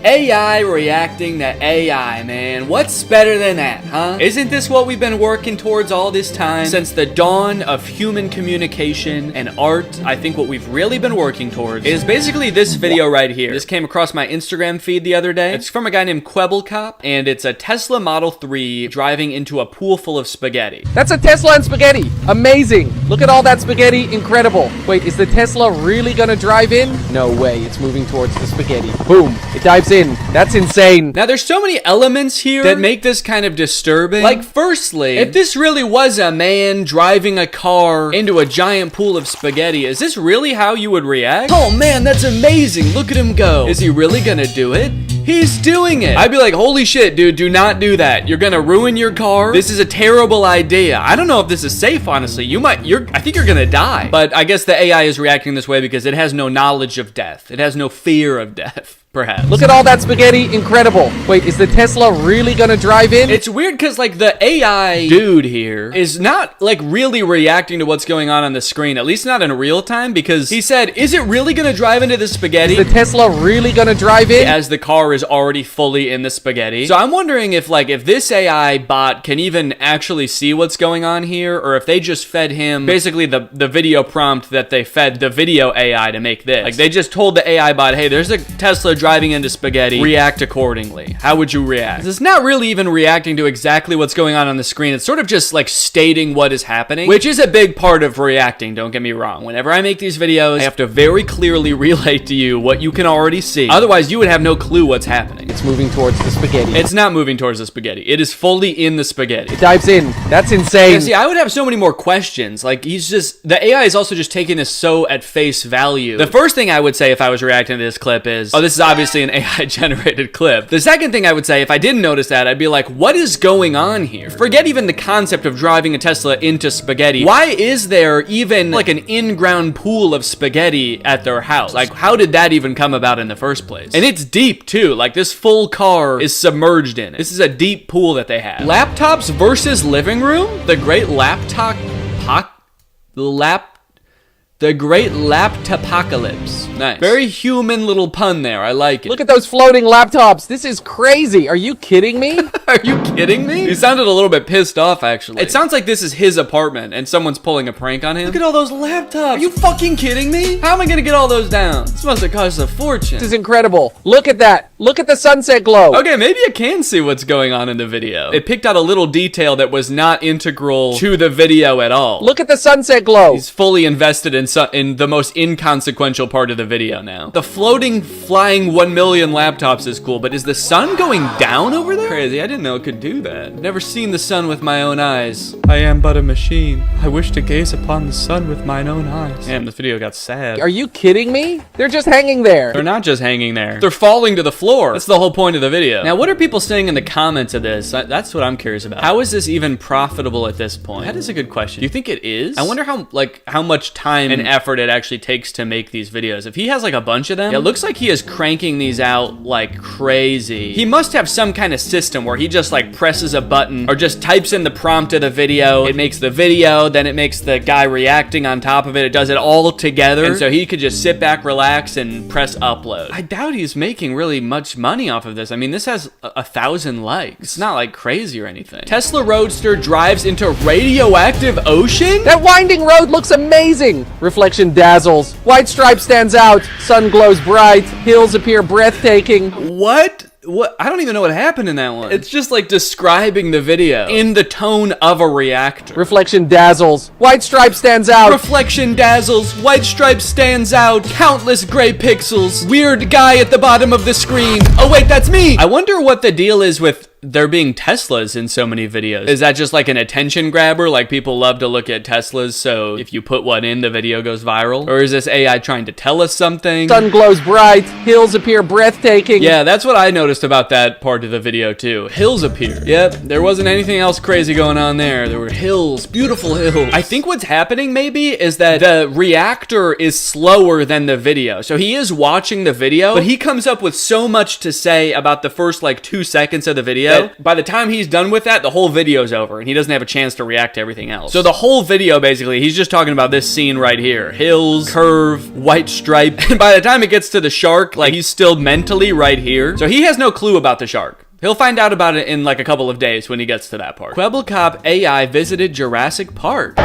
AI reacting to AI, man. What's better than that, huh? Isn't this what we've been working towards all this time? Since the dawn of human communication and art, I think what we've really been working towards is basically this video right here. This came across my Instagram feed the other day. It's from a guy named Quebblecop, and it's a Tesla Model 3 driving into a pool full of spaghetti. That's a Tesla and spaghetti. Amazing. Look at all that spaghetti. Incredible. Wait, is the Tesla really gonna drive in? No way. It's moving towards the spaghetti. Boom. It dives in. That's insane. Now, there's so many elements here that make this kind of disturbing. Like, firstly, if this really was a man driving a car into a giant pool of spaghetti, is this really how you would react? Oh man, that's amazing. Look at him go. Is he really gonna do it? He's doing it. I'd be like, holy shit, dude, do not do that. You're gonna ruin your car. This is a terrible idea. I don't know if this is safe, honestly. I think you're gonna die. But I guess the AI is reacting this way because it has no knowledge of death. It has no fear of death. Perhaps. Look at all that spaghetti. Incredible. Wait, is the Tesla really gonna drive in? It's weird because, like, the AI dude here is not, like, really reacting to what's going on the screen, at least not in real time, because he said, is it really gonna drive into the spaghetti? Is the Tesla really gonna drive in? As the car is already fully in the spaghetti. So I'm wondering if, like, if this AI bot can even actually see what's going on here, or if they just fed him basically the video prompt that they fed the video AI to make this. Like, they just told the AI bot, hey, there's a Tesla driving into spaghetti, react accordingly. How would you react? It's not really even reacting to exactly what's going on the screen. It's sort of just like stating what is happening, which is a big part of reacting, don't get me wrong. Whenever I make these videos, I have to very clearly relate to you what you can already see. Otherwise, you would have no clue what's happening. It's moving towards the spaghetti. It's not moving towards the spaghetti. It is fully in the spaghetti. It dives in. That's insane. Yeah, see, I would have so many more questions. Like, the AI is also just taking this so at face value. The first thing I would say if I was reacting to this clip is, oh, this is obviously an AI generated clip. The second thing I would say, if I didn't notice that, I'd be like, what is going on here? Forget even the concept of driving a Tesla into spaghetti. Why is there even like an in-ground pool of spaghetti at their house? Like, how did that even come about in the first place? And it's deep too. Like, this full car is submerged in it. This is a deep pool that they have. Laptops versus living room? The great The great laptopocalypse. Nice. Very human little pun there. I like it. Look at those floating laptops. This is crazy. Are you kidding me? Are you kidding me? He sounded a little bit pissed off, actually. It sounds like this is his apartment and someone's pulling a prank on him. Look at all those laptops. Are you fucking kidding me? How am I gonna get all those down? This must have cost a fortune. This is incredible. Look at that. Look at the sunset glow. Okay, maybe I can see what's going on in the video. It picked out a little detail that was not integral to the video at all. Look at the sunset glow. He's fully invested in the most inconsequential part of the video now. The floating, flying 1 million laptops is cool, but is the sun going down over there? Crazy, I didn't know it could do that. I've never seen the sun with my own eyes. I am but a machine. I wish to gaze upon the sun with mine own eyes. Damn, this video got sad. Are you kidding me? They're just hanging there. They're not just hanging there. They're falling to the floor. That's the whole point of the video. Now, what are people saying in the comments of this? That's what I'm curious about. How is this even profitable at this point? That is a good question. Do you think it is? I wonder how much time and effort it actually takes to make these videos. If he has like a bunch of them, it looks like he is cranking these out like crazy. He must have some kind of system where he just like presses a button or just types in the prompt of the video. It makes the video, then it makes the guy reacting on top of it. It does it all together. And so he could just sit back, relax, and press upload. I doubt he's making really much money off of this. I mean, this has 1,000 likes. It's not like crazy or anything. Tesla Roadster drives into radioactive ocean? That winding road looks amazing. Reflection dazzles. White stripe stands out. Sun glows bright. Hills appear breathtaking. What? I don't even know what happened in that one. It's just like describing the video in the tone of a reactor. Reflection dazzles. White stripe stands out. Reflection dazzles. White stripe stands out. Countless gray pixels. Weird guy at the bottom of the screen. Oh wait, that's me. I wonder what the deal is with there being Teslas in so many videos. Is that just like an attention grabber? Like, people love to look at Teslas, so if you put one in, the video goes viral? Or is this AI trying to tell us something? Sun glows bright. Hills appear breathtaking. Yeah, that's what I noticed about that part of the video too. Hills appear. Yep, there wasn't anything else crazy going on there. There were hills, beautiful hills. I think what's happening maybe is that the reactor is slower than the video. So he is watching the video, but he comes up with so much to say about the first like 2 seconds of the video video. By the time he's done with that, the whole video's over, and he doesn't have a chance to react to everything else. So the whole video, basically, he's just talking about this scene right here. Hills, curve, white stripe. And by the time it gets to the shark, like, he's still mentally right here. So he has no clue about the shark. He'll find out about it in like a couple of days when he gets to that part. Kwebbelkop AI visited Jurassic Park.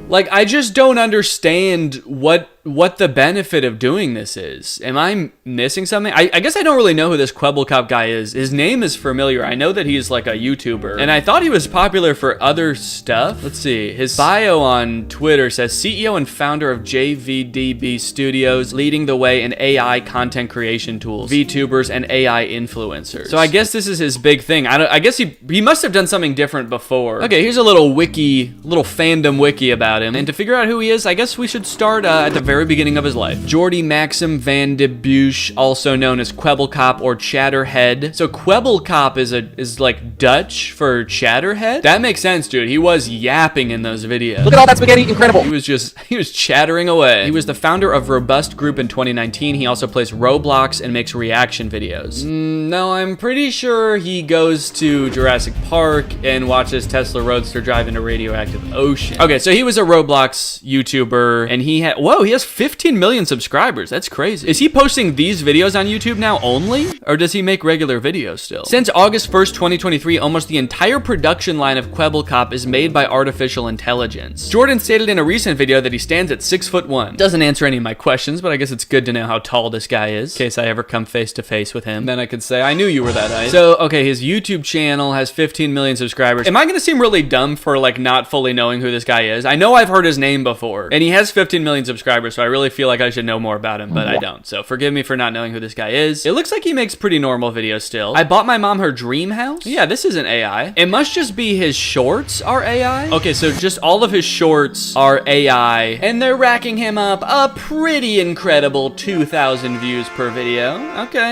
Like, I just don't understand what the benefit of doing this is. Am I missing something? I guess I don't really know who this Kwebbelkop guy is. His name is familiar. I know that he's like a YouTuber, and I thought he was popular for other stuff. Let's see. His bio on Twitter says CEO and founder of JVDB Studios, leading the way in AI content creation tools, VTubers, and AI influencers. So I guess this is his big thing. I guess he must have done something different before. Okay, here's a little fandom wiki about him. And to figure out who he is, I guess we should start at the very beginning of his life. Jordy Maxim van de Buch, also known as Kwebbelkop or Chatterhead. So Kwebbelkop is like Dutch for Chatterhead? That makes sense, dude. He was yapping in those videos. Look at all that spaghetti, incredible. He was chattering away. He was the founder of Robust Group in 2019. He also plays Roblox and makes reaction videos. No, I'm pretty sure he goes to Jurassic Park and watches Tesla Roadster drive into radioactive ocean. Okay, so he was a Roblox YouTuber, and he has 15 million subscribers. That's crazy. Is he posting these videos on YouTube now only? Or does he make regular videos still? Since August 1st, 2023, almost the entire production line of Kwebbelkop is made by artificial intelligence. Jordan stated in a recent video that he stands at 6'1". Doesn't answer any of my questions, but I guess it's good to know how tall this guy is, in case I ever come face to face with him. Then I could say, I knew you were that height. So, okay, his YouTube channel has 15 million subscribers. Am I gonna seem really dumb for like not fully knowing who this guy is? I know I've heard his name before, and he has 15 million subscribers, so I really feel like I should know more about him, but I don't. So forgive me for not knowing who this guy is. It looks like he makes pretty normal videos still. I bought my mom her dream house. Yeah, this isn't AI. It must just be his shorts are AI. Okay, so just all of his shorts are AI, and they're racking him up a pretty incredible 2,000 views per video.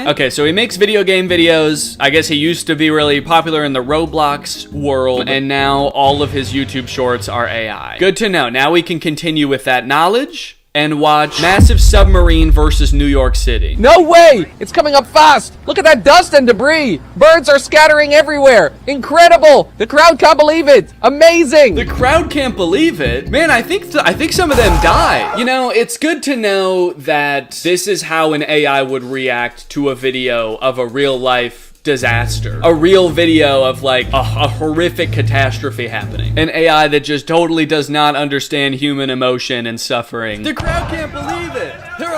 Okay, so he makes video game videos. I guess he used to be really popular in the Roblox world, and now all of his YouTube shorts are AI. Good to know. Now we can continue with that knowledge and watch Massive Submarine versus New York City. No way! It's coming up fast! Look at that dust and debris! Birds are scattering everywhere! Incredible! The crowd can't believe it! Amazing! The crowd can't believe it? Man, I think some of them died. You know, it's good to know that this is how an AI would react to a video of a real life disaster. A real video of like a horrific catastrophe happening. An AI that just totally does not understand human emotion and suffering. The crowd can't believe it. They're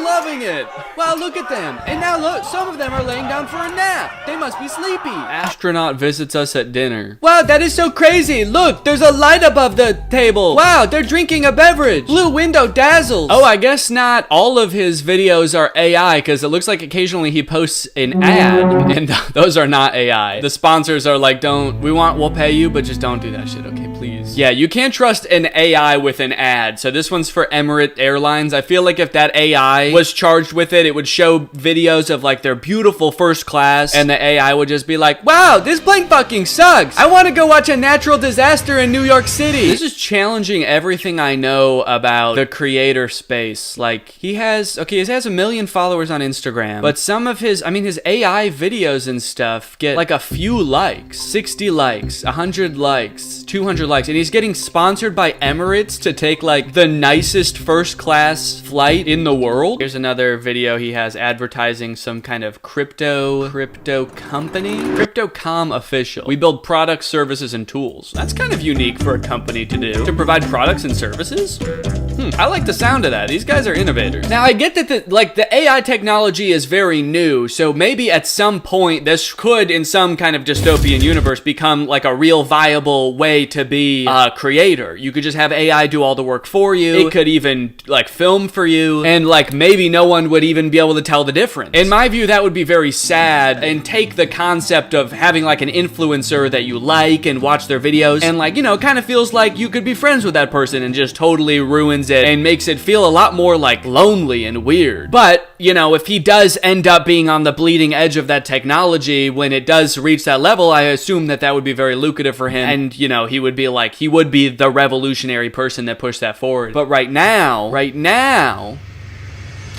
loving it. Wow, look at them. And now look, some of them are laying down for a nap. They must be sleepy. Astronaut visits us at dinner. Wow, that is so crazy. Look, there's a light above the table. Wow, they're drinking a beverage. Blue window dazzles. Oh, I guess not all of his videos are AI, because it looks like occasionally he posts an ad, and those are not AI. The sponsors are like, we'll pay you, but just don't do that shit, okay, please. Yeah, you can't trust an AI with an ad. So this one's for Emirates Airlines. I feel like if that AI was charged with it, it would show videos of like their beautiful first class, and the AI would just be like, wow, this plane fucking sucks. I want to go watch a natural disaster in New York City. This is challenging everything I know about the creator space. Like, he has 1 million followers on Instagram, but some of his AI videos and stuff get like a few likes, 60 likes, 100 likes, 200 likes, and he's getting sponsored by Emirates to take like the nicest first class flight in the world. Here's another video he has advertising some kind of crypto company. Crypto.com official. We build products, services, and tools. That's kind of unique for a company to do. To provide products and services? I like the sound of that. These guys are innovators. Now, I get that the AI technology is very new, so maybe at some point this could, in some kind of dystopian universe, become like a real viable way to be a creator. You could just have AI do all the work for you. It could even like film for you, and like maybe no one would even be able to tell the difference. In my view, that would be very sad, and take the concept of having like an influencer that you like and watch their videos, and like, you know, kind of feels like you could be friends with that person, and just totally ruins it and makes it feel a lot more like lonely and weird. But, you know, if he does end up being on the bleeding edge of that technology when it does reach that level, I assume that would be very lucrative for him, and, you know, he would be the revolutionary person that pushed that forward. But right now,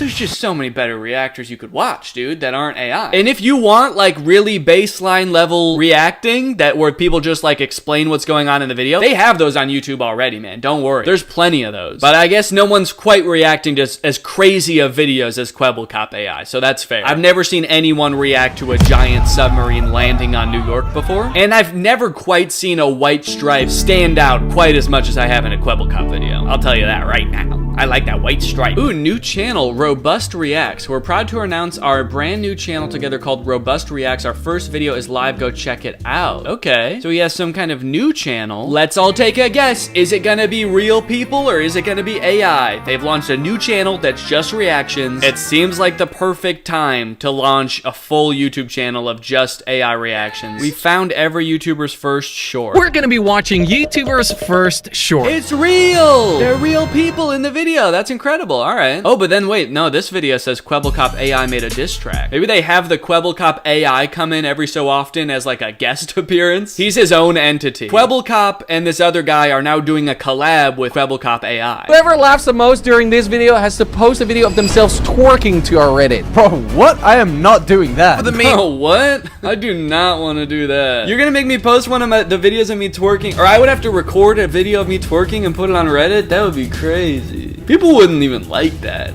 There's just so many better reactors you could watch, dude, that aren't AI. And if you want like really baseline level reacting that where people just like explain what's going on in the video, they have those on YouTube already, man. Don't worry. There's plenty of those. But I guess no one's quite reacting to as crazy of videos as Kwebbelkop AI, so that's fair. I've never seen anyone react to a giant submarine landing on New York before, and I've never quite seen a white stripe stand out quite as much as I have in a Kwebbelkop video. I'll tell you that right now. I like that white stripe. Ooh, new channel, Robust Reacts. We're proud to announce our brand new channel together called Robust Reacts. Our first video is live. Go check it out. Okay, so he has some kind of new channel. Let's all take a guess. Is it gonna be real people or is it gonna be AI? They've launched a new channel that's just reactions. It seems like the perfect time to launch a full YouTube channel of just AI reactions. We found every YouTuber's first short. We're gonna be watching YouTuber's first short. It's real! They're real people in the video. That's incredible. All right. Oh, but then wait, no, this video says Kwebbelkop AI made a diss track. Maybe they have the Kwebbelkop AI come in every so often as like a guest appearance. He's his own entity. Kwebbelkop and this other guy are now doing a collab with Kwebbelkop AI. Whoever laughs the most during this video has to post a video of themselves twerking to our Reddit. Bro, what? I am not doing that. Oh, what? I do not want to do that. You're gonna make me post one of the videos of me twerking, or I would have to record a video of me twerking and put it on Reddit? That would be crazy. People wouldn't even like that.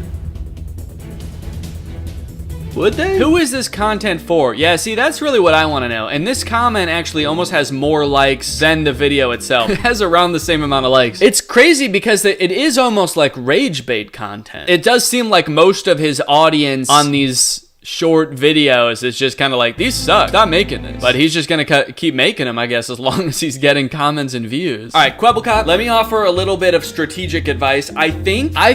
Would they? Who is this content for? Yeah, see, that's really what I want to know. And this comment actually almost has more likes than the video itself. It has around the same amount of likes. It's crazy because it is almost like rage bait content. It does seem like most of his audience on these short videos is just kind of like, these suck, stop making this. But he's just gonna keep making them, I guess, as long as he's getting comments and views. All right, Kwebbelkop, let me offer a little bit of strategic advice. I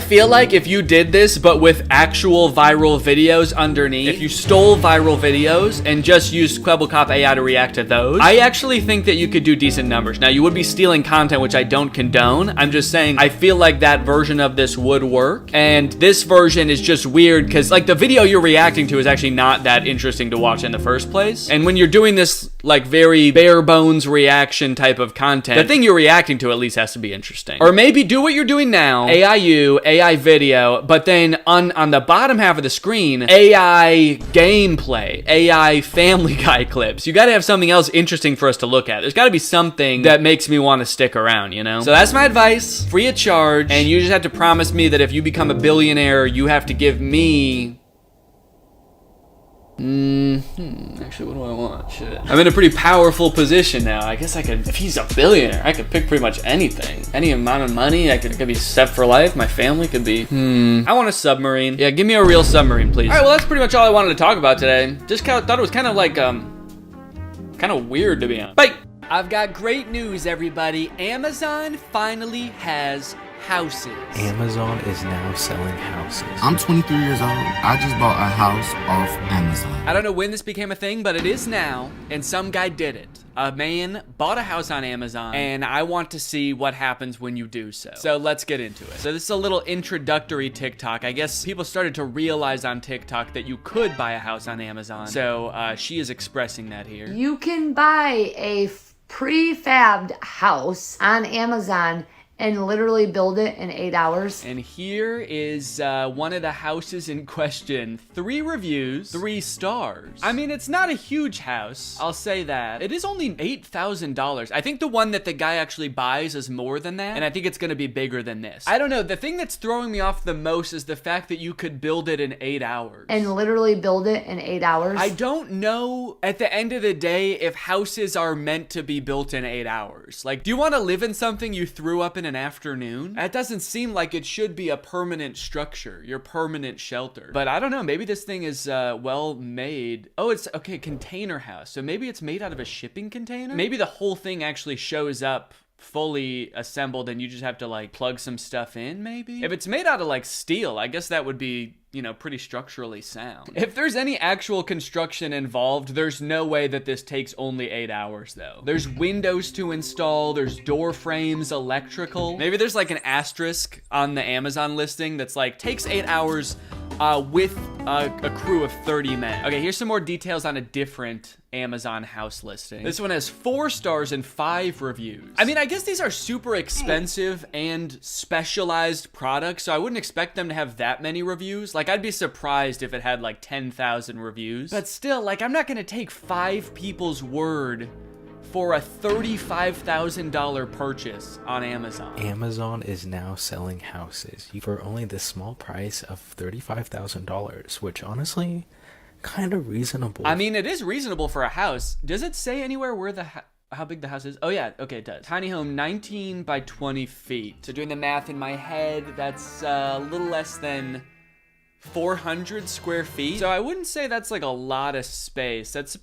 feel like if you did this but with actual viral videos underneath, if you stole viral videos and just used Kwebbelkop AI to react to those, I actually think that you could do decent numbers. Now, you would be stealing content, which I don't condone. I'm just saying I feel like that version of this would work, and this version is just weird because like the video you're reacting to is actually not that interesting to watch in the first place. And when you're doing this like very bare bones reaction type of content, the thing you're reacting to at least has to be interesting. Or maybe do what you're doing now, AIU, AI video, but then on the bottom half of the screen, AI gameplay, AI Family Guy clips. You gotta have something else interesting for us to look at. There's gotta be something that makes me want to stick around, you know? So that's my advice, free of charge, and you just have to promise me that if you become a billionaire, you have to give me actually, what do I want? Shit. I'm in a pretty powerful position now. I guess I could, if he's a billionaire, I could pick pretty much anything. Any amount of money, it could be set for life. My family could be, I want a submarine. Yeah, give me a real submarine, please. All right, well, that's pretty much all I wanted to talk about today. Just thought it was kind of like, kind of weird to be honest. Bye! I've got great news, everybody. Amazon finally has houses. Amazon is now selling houses. I'm 23 years old. I just bought a house off Amazon. I don't know when this became a thing, but it is now, and some guy did it. A man bought a house on Amazon, and I want to see what happens when you do so. So let's get into it. So this is a little introductory TikTok. I guess people started to realize on TikTok that you could buy a house on Amazon. So she is expressing that here. You can buy a prefabbed house on Amazon and literally build it in 8 hours. And here is one of the houses in question. 3 reviews, 3 stars. I mean, it's not a huge house, I'll say that. It is only $8,000. I think the one that the guy actually buys is more than that, and I think it's gonna be bigger than this. I don't know, the thing that's throwing me off the most is the fact that you could build it in 8 hours. And literally build it in 8 hours? I don't know, at the end of the day, if houses are meant to be built in 8 hours. Like, do you wanna live in something you threw up in an afternoon? That doesn't seem like it should be a permanent structure, your permanent shelter. But I don't know, maybe this thing is well made. Oh, it's okay, container house. So maybe it's made out of a shipping container? Maybe the whole thing actually shows up fully assembled and you just have to like plug some stuff in, maybe? If it's made out of like steel, I guess that would be, you know, pretty structurally sound. If there's any actual construction involved, there's no way that this takes only 8 hours though. There's windows to install, there's door frames, electrical. Maybe there's like an asterisk on the Amazon listing that's like, takes 8 hours, with a crew of 30 men. Okay, here's some more details on a different Amazon house listing. This one has 4 stars and 5 reviews. I mean, I guess these are super expensive and specialized products, so I wouldn't expect them to have that many reviews. Like, I'd be surprised if it had like 10,000 reviews. But still, like, I'm not gonna take 5 people's word for a $35,000 purchase on Amazon. Amazon is now selling houses for only the small price of $35,000, which honestly, kind of reasonable. I mean, it is reasonable for a house. Does it say anywhere where how big the house is? Oh yeah, okay, it does. Tiny home, 19 by 20 feet. So doing the math in my head, that's a little less than 400 square feet. So I wouldn't say that's like a lot of space. That's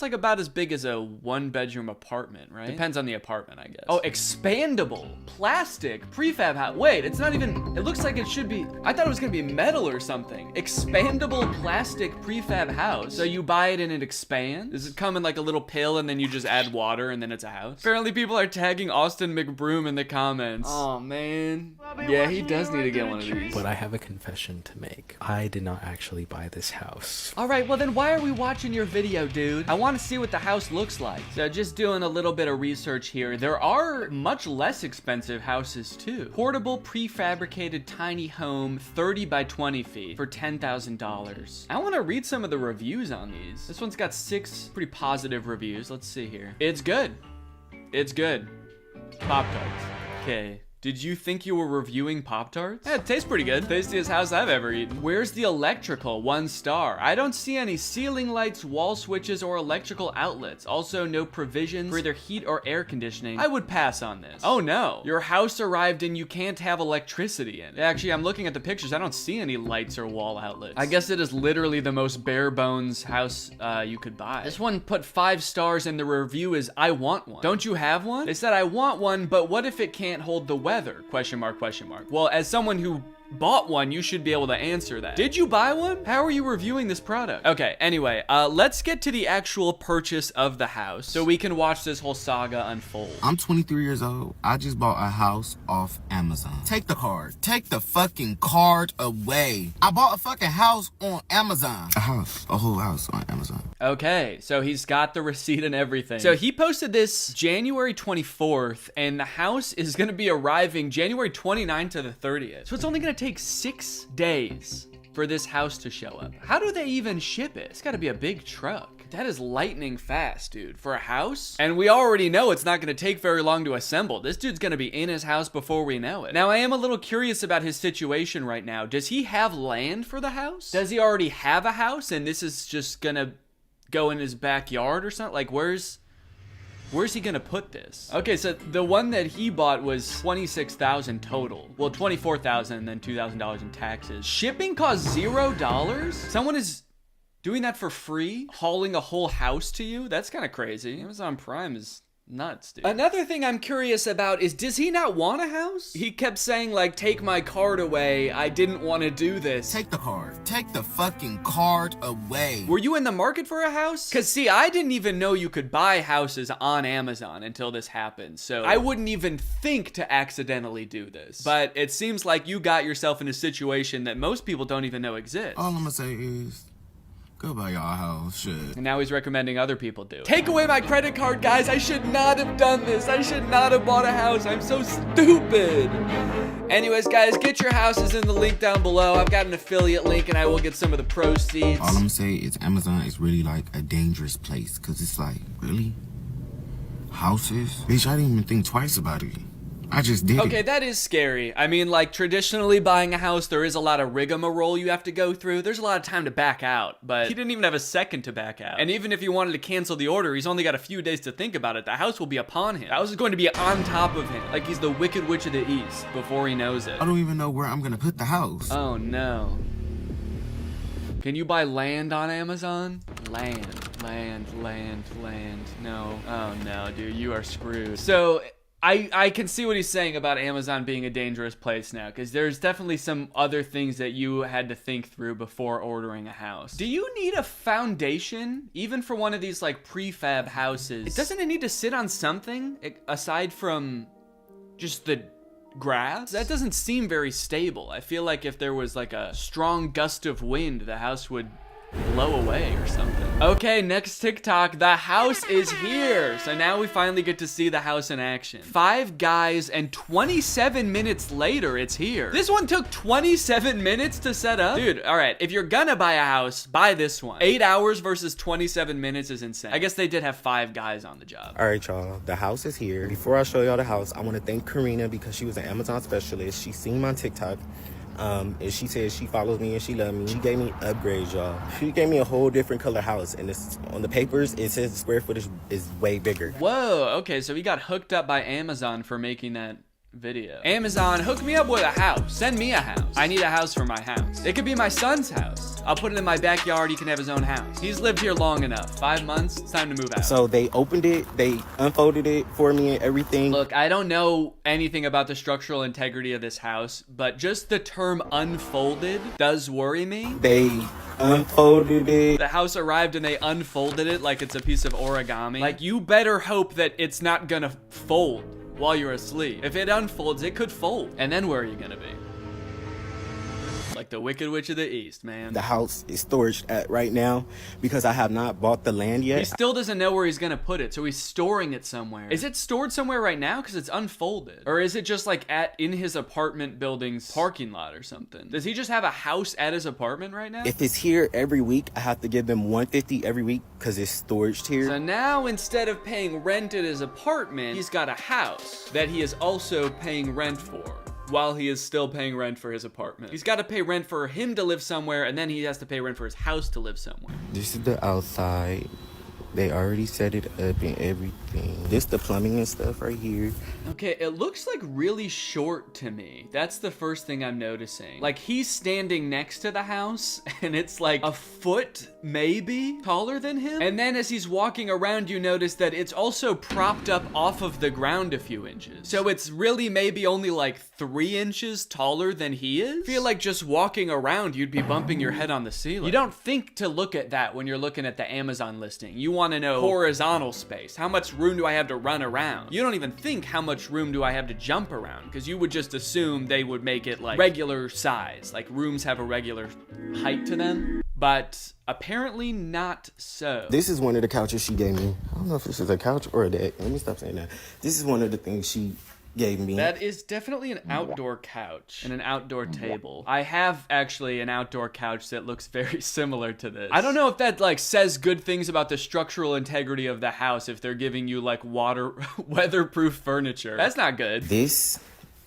like about as big as a 1-bedroom apartment, right? Depends on the apartment, I guess. Oh, expandable plastic prefab house. Wait, it's not even, it looks like it should be, I thought it was gonna be metal or something. Expandable plastic prefab house. So you buy it and it expands? Does it come in like a little pill and then you just add water and then it's a house? Apparently people are tagging Austin McBroom in the comments. Oh man. Yeah, he does need to get one of these. But I have a confession to make. I did not actually buy this house. All right, well then why are we watching your video, dude? I want to see what the house looks like. So just doing a little bit of research here. There are much less expensive houses too. Portable prefabricated tiny home, 30 by 20 feet for $10,000. I want to read some of the reviews on these. This one's got 6 pretty positive reviews. Let's see here. It's good. It's good. Pop-Tarts. Okay. Did you think you were reviewing Pop-Tarts? Yeah, it tastes pretty good. Tastiest house I've ever eaten. Where's the electrical? 1 star. I don't see any ceiling lights, wall switches, or electrical outlets. Also, no provisions for either heat or air conditioning. I would pass on this. Oh no. Your house arrived and you can't have electricity in it. Actually, I'm looking at the pictures. I don't see any lights or wall outlets. I guess it is literally the most bare bones house you could buy. This one put 5 stars and the review is, I want one. Don't you have one? They said, I want one, but what if it can't hold the weather? Question mark, question mark. Well, as someone who bought one, you should be able to answer that. Did you buy one? How are you reviewing this product? Okay, anyway, let's get to the actual purchase of the house so we can watch this whole saga unfold. I'm 23 years old. I just bought a house off Amazon. Take the card. Take the fucking card away. I bought a fucking house on Amazon. A whole house on Amazon. Okay, so he's got the receipt and everything. So he posted this January 24th, and the house is gonna be arriving January 29th to the 30th. So it's only gonna take 6 days for this house to show up. How do they even ship it? It's gotta be a big truck. That is lightning fast, dude, for a house. And we already know it's not gonna take very long to assemble. This dude's gonna be in his house before we know it. Now, I am a little curious about his situation right now. Does he have land for the house? Does he already have a house and this is just gonna go in his backyard or something? Like, where's he gonna put this? Okay, so the one that he bought was $26,000 total. Well, $24,000 and then $2,000 in taxes. Shipping costs $0? Someone is doing that for free? Hauling a whole house to you? That's kind of crazy. Amazon Prime is nuts, dude. Another thing I'm curious about is, does he not want a house? He kept saying, like, take my card away. I didn't want to do this. Take the card. Take the fucking card away. Were you in the market for a house? Because, see, I didn't even know you could buy houses on Amazon until this happened. So I wouldn't even think to accidentally do this. But it seems like you got yourself in a situation that most people don't even know exists. All I'm gonna say is, go buy y'all a house, shit. And now he's recommending other people do it. Take away my credit card, guys. I should not have done this. I should not have bought a house. I'm so stupid. Anyways, guys, get your houses in the link down below. I've got an affiliate link and I will get some of the proceeds. All I'm gonna say is Amazon is really like a dangerous place. Cause it's like, really? Houses? Bitch, I didn't even think twice about it. I just did Okay, that is scary. I mean, like, traditionally buying a house, there is a lot of rigmarole you have to go through. There's a lot of time to back out, but he didn't even have a second to back out. And even if he wanted to cancel the order, he's only got a few days to think about it. The house will be upon him. The house is going to be on top of him, like he's the Wicked Witch of the East before he knows it. I don't even know where I'm gonna put the house. Oh, no. Can you buy land on Amazon? Land. No. Oh, no, dude, you are screwed. So I can see what he's saying about Amazon being a dangerous place now, because there's definitely some other things that you had to think through before ordering a house. Do you need a foundation, even for one of these like prefab houses? Doesn't it need to sit on something aside from just the grass? That doesn't seem very stable. I feel like if there was like a strong gust of wind, the house would blow away or something. Okay, next TikTok. The house is here. So now we finally get to see the house in action. 5 guys and 27 minutes later, it's here. This one took 27 minutes to set up? Dude, all right. If you're gonna buy a house, buy this one. 8 hours versus 27 minutes is insane. I guess they did have 5 guys on the job. All right, y'all. The house is here. Before I show y'all the house, I want to thank Karina because she was an Amazon specialist. She seen my TikTok. And she said she follows me and she loves me. She gave me upgrades, y'all. She gave me a whole different color house. And it's on the papers, it says the square footage is way bigger. Whoa, okay, so he got hooked up by Amazon for making that video. Amazon, hook me up with a house. Send me a house. I need a house for my house. It could be my son's house. I'll put it in my backyard. He can have his own house. He's lived here long enough. 5 months, it's time to move out. So they opened it, they unfolded it for me and everything. Look, I don't know anything about the structural integrity of this house, but just the term unfolded does worry me. They unfolded it. The house arrived and they unfolded it like it's a piece of origami. Like, you better hope that it's not gonna fold while you're asleep. If it unfolds, it could fold. And then where are you gonna be? Like the Wicked Witch of the East, man. The house is storage at right now because I have not bought the land yet. He still doesn't know where he's gonna put it, so he's storing it somewhere. Is it stored somewhere right now? Because it's unfolded. Or is it just like in his apartment building's parking lot or something? Does he just have a house at his apartment right now? If it's here every week, I have to give them $150 every week because it's storage here. So now instead of paying rent at his apartment, he's got a house that he is also paying rent for, while he is still paying rent for his apartment. He's got to pay rent for him to live somewhere, and then he has to pay rent for his house to live somewhere. This is the outside. They already set it up and everything. This the plumbing and stuff right here. Okay, it looks like really short to me. That's the first thing I'm noticing. Like, he's standing next to the house and it's like a foot maybe taller than him. And then as he's walking around, you notice that it's also propped up off of the ground a few inches. So it's really maybe only like 3 inches taller than he is. I feel like just walking around, you'd be bumping your head on the ceiling. You don't think to look at that when you're looking at the Amazon listing. You want to know horizontal space. How much room do I have to run around? You don't even think how much room do I have to jump around, because you would just assume they would make it like regular size, like rooms have a regular height to them, but apparently not so. This is one of the couches she gave me. I don't know if this is a couch or a deck. Let me stop saying that. This is one of the things she gave me. That is definitely an outdoor couch and an outdoor table. I have actually an outdoor couch that looks very similar to this. I don't know if that like says good things about the structural integrity of the house if they're giving you like weatherproof furniture. That's not good. This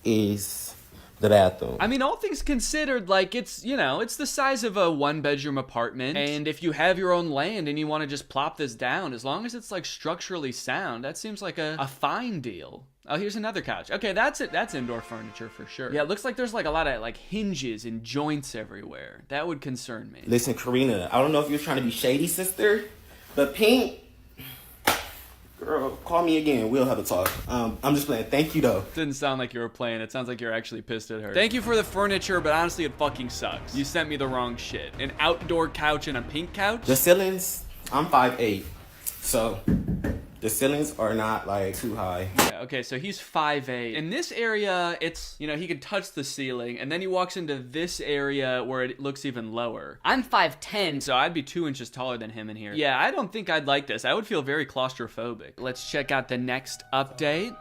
is the bathroom. I mean, all things considered, like, it's, you know, it's the size of a 1-bedroom apartment, and if you have your own land and you want to just plop this down, as long as it's like structurally sound, that seems like a fine deal. Oh, here's another couch. Okay, that's it. That's indoor furniture for sure. Yeah, it looks like there's like a lot of like hinges and joints everywhere. That would concern me. Listen, Karina, I don't know if you're trying to be shady, sister, but Pink, girl, call me again. We'll have a talk. I'm just playing. Thank you, though. Didn't sound like you were playing. It sounds like you're actually pissed at her. Thank you for the furniture, but honestly, it fucking sucks. You sent me the wrong shit. An outdoor couch and a pink couch? The ceilings, I'm 5'8", so the ceilings are not like too high. Yeah, okay, so he's 5'8". In this area, it's, you know, he can touch the ceiling, and then he walks into this area where it looks even lower. I'm 5'10", so I'd be 2 inches taller than him in here. Yeah, I don't think I'd like this. I would feel very claustrophobic. Let's check out the next update.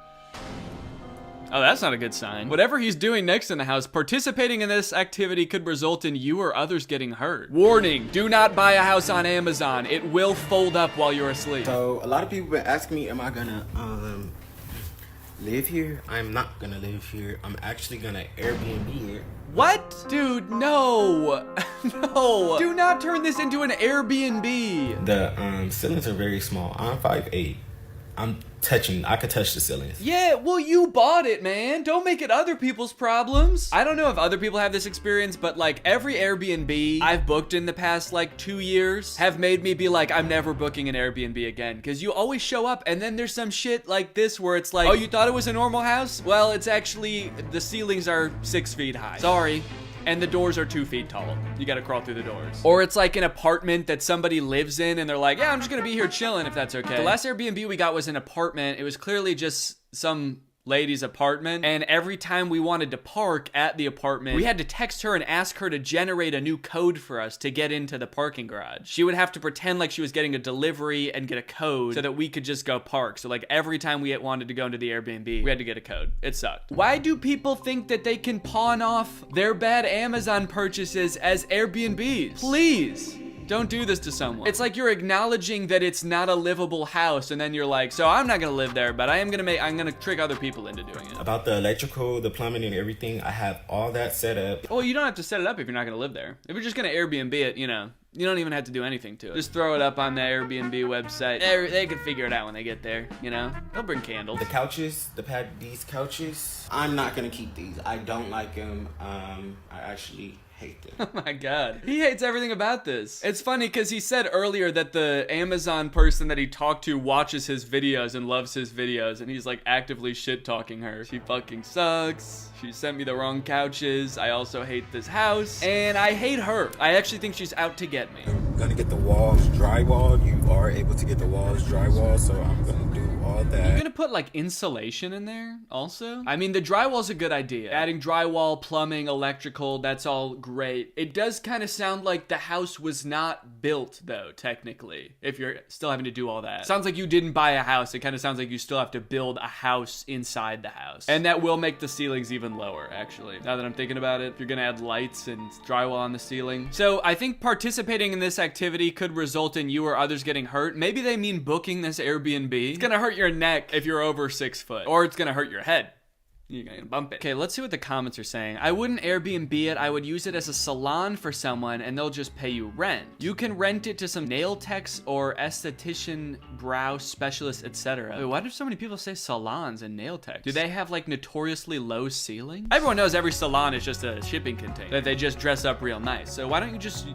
Oh, that's not a good sign. Whatever he's doing next in the house, participating in this activity could result in you or others getting hurt. Warning, do not buy a house on Amazon. It will fold up while you're asleep. So a lot of people been asking me, am I gonna live here? I'm not gonna live here. I'm actually gonna Airbnb here. What? Dude, no. No. Do not turn this into an Airbnb. The ceilings are very small. I'm 5'8". I could touch the ceilings. Yeah, well, you bought it, man. Don't make it other people's problems. I don't know if other people have this experience, but like every Airbnb I've booked in the past like 2 years have made me be like, I'm never booking an Airbnb again. Because you always show up and then there's some shit like this where it's like, oh, you thought it was a normal house? Well, it's actually, the ceilings are 6 feet high. Sorry. And the doors are 2 feet tall. You gotta crawl through the doors. Or it's like an apartment that somebody lives in and they're like, yeah, I'm just gonna be here chilling if that's okay. The last Airbnb we got was an apartment. It was clearly just some lady's apartment, and every time we wanted to park at the apartment, we had to text her and ask her to generate a new code for us to get into the parking garage. She would have to pretend like she was getting a delivery and get a code so that we could just go park. So like every time we wanted to go into the Airbnb, we had to get a code. It sucked. Why do people think that they can pawn off their bad Amazon purchases as Airbnbs? Please. Don't do this to someone. It's like you're acknowledging that it's not a livable house, and then you're like, so I'm not gonna live there, but I'm gonna trick other people into doing it. About the electrical, the plumbing, and everything, I have all that set up. Well, you don't have to set it up if you're not gonna live there. If you're just gonna Airbnb it, you know, you don't even have to do anything to it. Just throw it up on the Airbnb website. They can figure it out when they get there, you know? They'll bring candles. The couches, these couches, I'm not gonna keep these. I don't like them. I actually hate them. Oh my god. He hates everything about this. It's funny because he said earlier that the Amazon person that he talked to watches his videos and loves his videos, and he's like actively shit talking her. She fucking sucks. She sent me the wrong couches. I also hate this house, and I hate her. I actually think she's out to get me. I'm gonna get the walls drywall. You are able to get the walls drywall, so I'm gonna do all that. You're gonna put like insulation in there also? I mean, the drywall's a good idea. Adding drywall, plumbing, electrical, that's all great. It does kind of sound like the house was not built though, technically, if you're still having to do all that. Sounds like you didn't buy a house. It kind of sounds like you still have to build a house inside the house. And that will make the ceilings even lower, actually. Now that I'm thinking about it, if you're gonna add lights and drywall on the ceiling. So I think participating in this activity could result in you or others getting hurt. Maybe they mean booking this Airbnb. It's gonna hurt your neck if you're over 6 foot, or it's gonna hurt your head. You're gonna bump it. Okay, let's see what the comments are saying. I wouldn't Airbnb it. I would use it as a salon for someone and they'll just pay you rent. You can rent it to some nail techs or esthetician, brow specialist, etc. Wait, why do so many people say salons and nail techs? Do they have like notoriously low ceilings? Everyone knows every salon is just a shipping container that they just dress up real nice. So why don't you just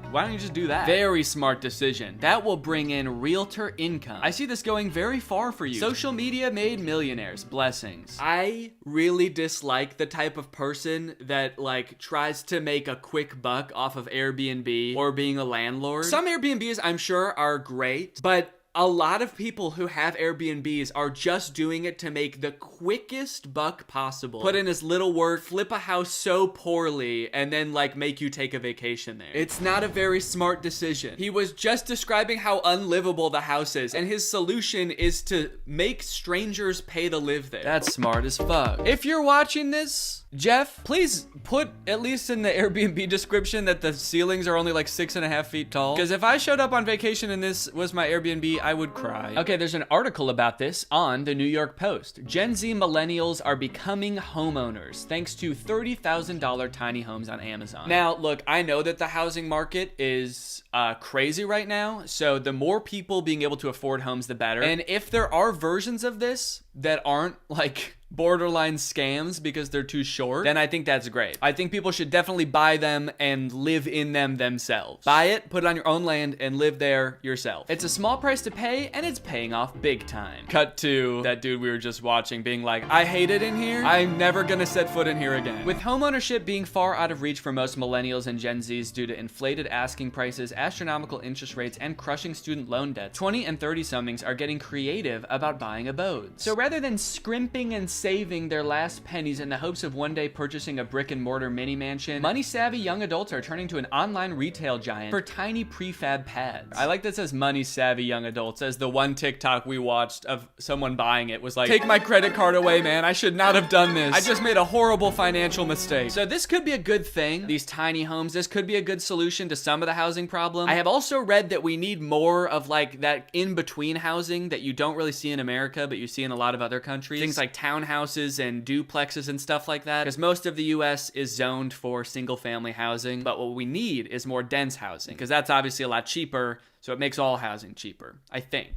do that? Very smart decision. That will bring in realtor income. I see this going very far for you. Social media made millionaires. Blessings. I really dislike the type of person that like tries to make a quick buck off of Airbnb or being a landlord. Some Airbnbs I'm sure are great, but a lot of people who have Airbnbs are just doing it to make the quickest buck possible. Put in as little work, flip a house so poorly, and then like make you take a vacation there. It's not a very smart decision. He was just describing how unlivable the house is, and his solution is to make strangers pay to live there. That's smart as fuck. If you're watching this, Jeff, please put at least in the Airbnb description that the ceilings are only like 6.5 feet tall. Because if I showed up on vacation and this was my Airbnb, I would cry. Okay, there's an article about this on the New York Post. Gen Z millennials are becoming homeowners thanks to $30,000 tiny homes on Amazon. Now, look, I know that the housing market is crazy right now. So the more people being able to afford homes, the better. And if there are versions of this that aren't like borderline scams because they're too short, then I think that's great. I think people should definitely buy them and live in them themselves. Buy it, put it on your own land, and live there yourself. It's a small price to pay, and it's paying off big time. Cut to that dude we were just watching being like, I hate it in here. I'm never gonna set foot in here again. With homeownership being far out of reach for most millennials and Gen Zs due to inflated asking prices, astronomical interest rates, and crushing student loan debt, 20 and 30-somethings are getting creative about buying abodes. So rather than scrimping and saving their last pennies in the hopes of one day purchasing a brick and mortar mini mansion, money-savvy young adults are turning to an online retail giant for tiny prefab pads. I like that it says money-savvy young adults, as the one TikTok we watched of someone buying it was like, take my credit card away, man. I should not have done this. I just made a horrible financial mistake. So this could be a good thing. These tiny homes, this could be a good solution to some of the housing problem. I have also read that we need more of like that in-between housing that you don't really see in America, but you see in a lot of other countries. Things like townhouses and duplexes and stuff like that, because most of the US is zoned for single family housing, but what we need is more dense housing, because that's obviously a lot cheaper, so it makes all housing cheaper, I think.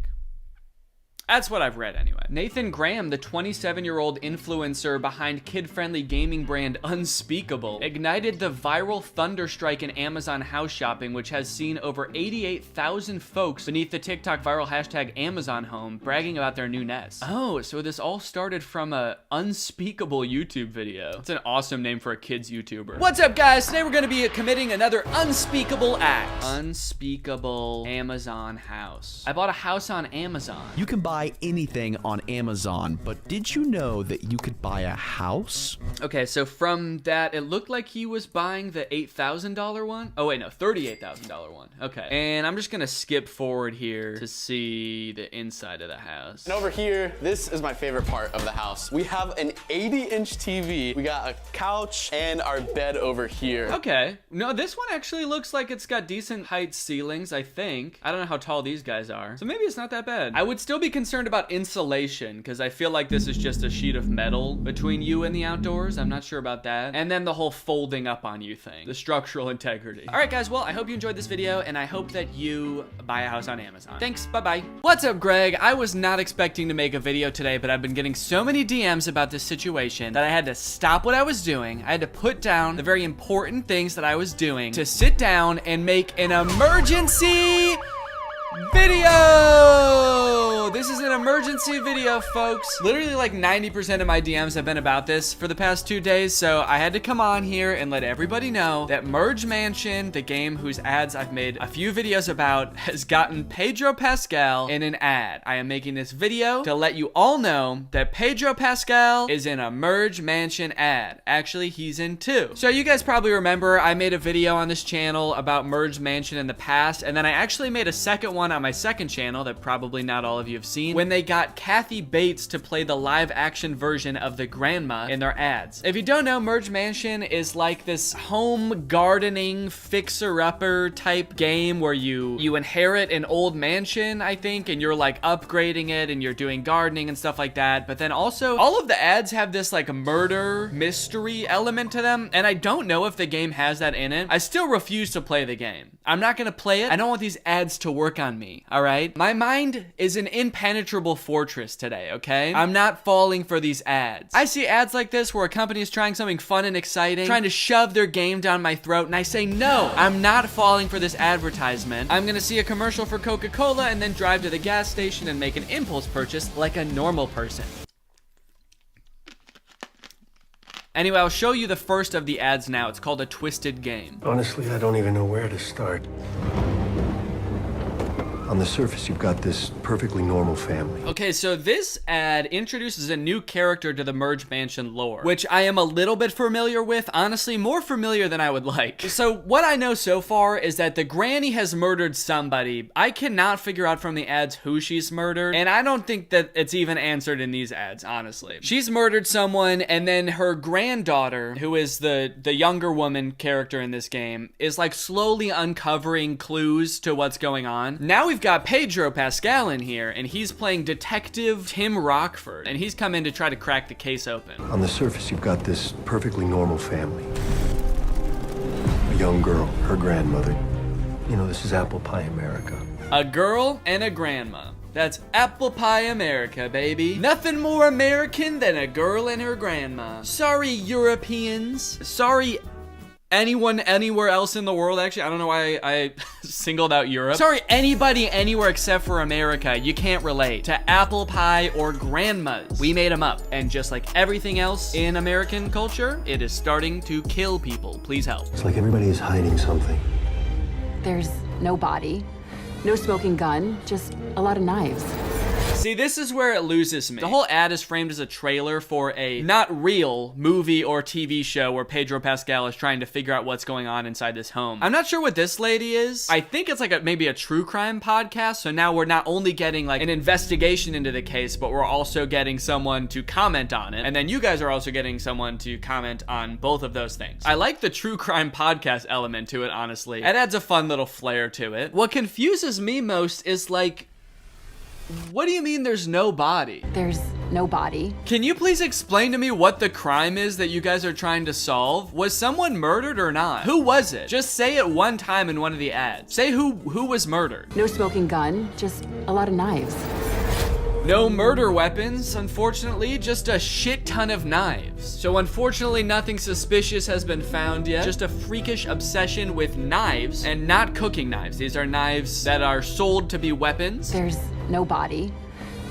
That's what I've read anyway. Nathan Graham, the 27-year-old influencer behind kid-friendly gaming brand Unspeakable, ignited the viral thunder strike in Amazon house shopping, which has seen over 88,000 folks beneath the TikTok viral hashtag Amazon Home bragging about their new nest. Oh, so this all started from a Unspeakable YouTube video. It's an awesome name for a kid's YouTuber. What's up, guys? Today we're gonna be committing another unspeakable act. Unspeakable Amazon house. I bought a house on Amazon. You can buy buy anything on Amazon, but did you know that you could buy a house? Okay, so from that, it looked like he was buying the $8,000 one. Oh wait, no, $38,000 one. Okay, and I'm just gonna skip forward here to see the inside of the house. And over here, this is my favorite part of the house. We have an 80-inch TV. We got a couch and our bed over here. Okay, no, this one actually looks like it's got decent height ceilings, I think. I don't know how tall these guys are, so maybe it's not that bad. I would still be concerned about insulation, because I feel like this is just a sheet of metal between you and the outdoors. I'm not sure about that. And then the whole folding up on you thing, the structural integrity. All right, guys, well, I hope you enjoyed this video, and I hope that you buy a house on Amazon. Thanks, bye-bye. What's up, Greg? I was not expecting to make a video today, but I've been getting so many DMs about this situation that I had to stop what I was doing. I had to put down the very important things that I was doing to sit down and make an emergency video. This is an emergency video, folks. Literally like 90% of my DMs have been about this for the past 2 days, so I had to come on here and let everybody know that Merge Mansion, the game whose ads I've made a few videos about, has gotten Pedro Pascal in an ad. I am making this video to let you all know that Pedro Pascal is in a Merge Mansion ad. Actually, he's in 2. So you guys probably remember I made a video on this channel about Merge Mansion in the past, and then I actually made a second one on my second channel that probably not all of you have seen, when they got Kathy Bates to play the live action version of the grandma in their ads. If you don't know, Merge Mansion is like this home gardening fixer-upper type game where you inherit an old mansion, I think, and you're like upgrading it and you're doing gardening and stuff like that. But then also all of the ads have this like murder mystery element to them, and I don't know if the game has that in it. I still refuse to play the game. I'm not gonna play it. I don't want these ads to work on me, all right? My mind is an impenetrable fortress today, okay? I'm not falling for these ads. I see ads like this where a company is trying something fun and exciting, trying to shove their game down my throat, and I say, no, I'm not falling for this advertisement. I'm gonna see a commercial for Coca-Cola and then drive to the gas station and make an impulse purchase like a normal person. Anyway, I'll show you the first of the ads now. It's called A Twisted Game. Honestly, I don't even know where to start. On the surface, you've got this perfectly normal family. Okay, so this ad introduces a new character to the Merge Mansion lore, which I am a little bit familiar with, honestly, more familiar than I would like. So what I know so far is that the granny has murdered somebody. I cannot figure out from the ads who she's murdered, and I don't think that it's even answered in these ads, honestly. She's murdered someone, and then her granddaughter, who is the younger woman character in this game, is like slowly uncovering clues to what's going on. Now we've got Pedro Pascal in here, and he's playing Detective Tim Rockford, and he's come in to try to crack the case open. On the surface, you've got this perfectly normal family. A young girl, her grandmother. You know, this is apple pie America. A girl and a grandma. That's apple pie America, baby. Nothing more American than a girl and her grandma. Sorry, Europeans. Sorry, anyone anywhere else in the world. Actually, I don't know why I singled out Europe. Sorry, anybody anywhere except for America. You can't relate to apple pie or grandmas. We made them up, and just like everything else in American culture, it is starting to kill people. Please help. It's like everybody is hiding something. There's no body, no smoking gun, just a lot of knives. See, this is where it loses me. The whole ad is framed as a trailer for a not real movie or TV show where Pedro Pascal is trying to figure out what's going on inside this home. I'm not sure what this lady is. I think it's like maybe a true crime podcast, so now we're not only getting like an investigation into the case, but we're also getting someone to comment on it. And then you guys are also getting someone to comment on both of those things. I like the true crime podcast element to it, honestly. It adds a fun little flair to it. What confuses me most is like, what do you mean there's no body? There's no body. Can you please explain to me what the crime is that you guys are trying to solve? Was someone murdered or not? Who was it? Just say it one time in one of the ads. Say who was murdered. No smoking gun, just a lot of knives. No murder weapons, unfortunately, just a shit ton of knives. So unfortunately, nothing suspicious has been found yet. Just a freakish obsession with knives, and not cooking knives. These are knives that are sold to be weapons. There's no body,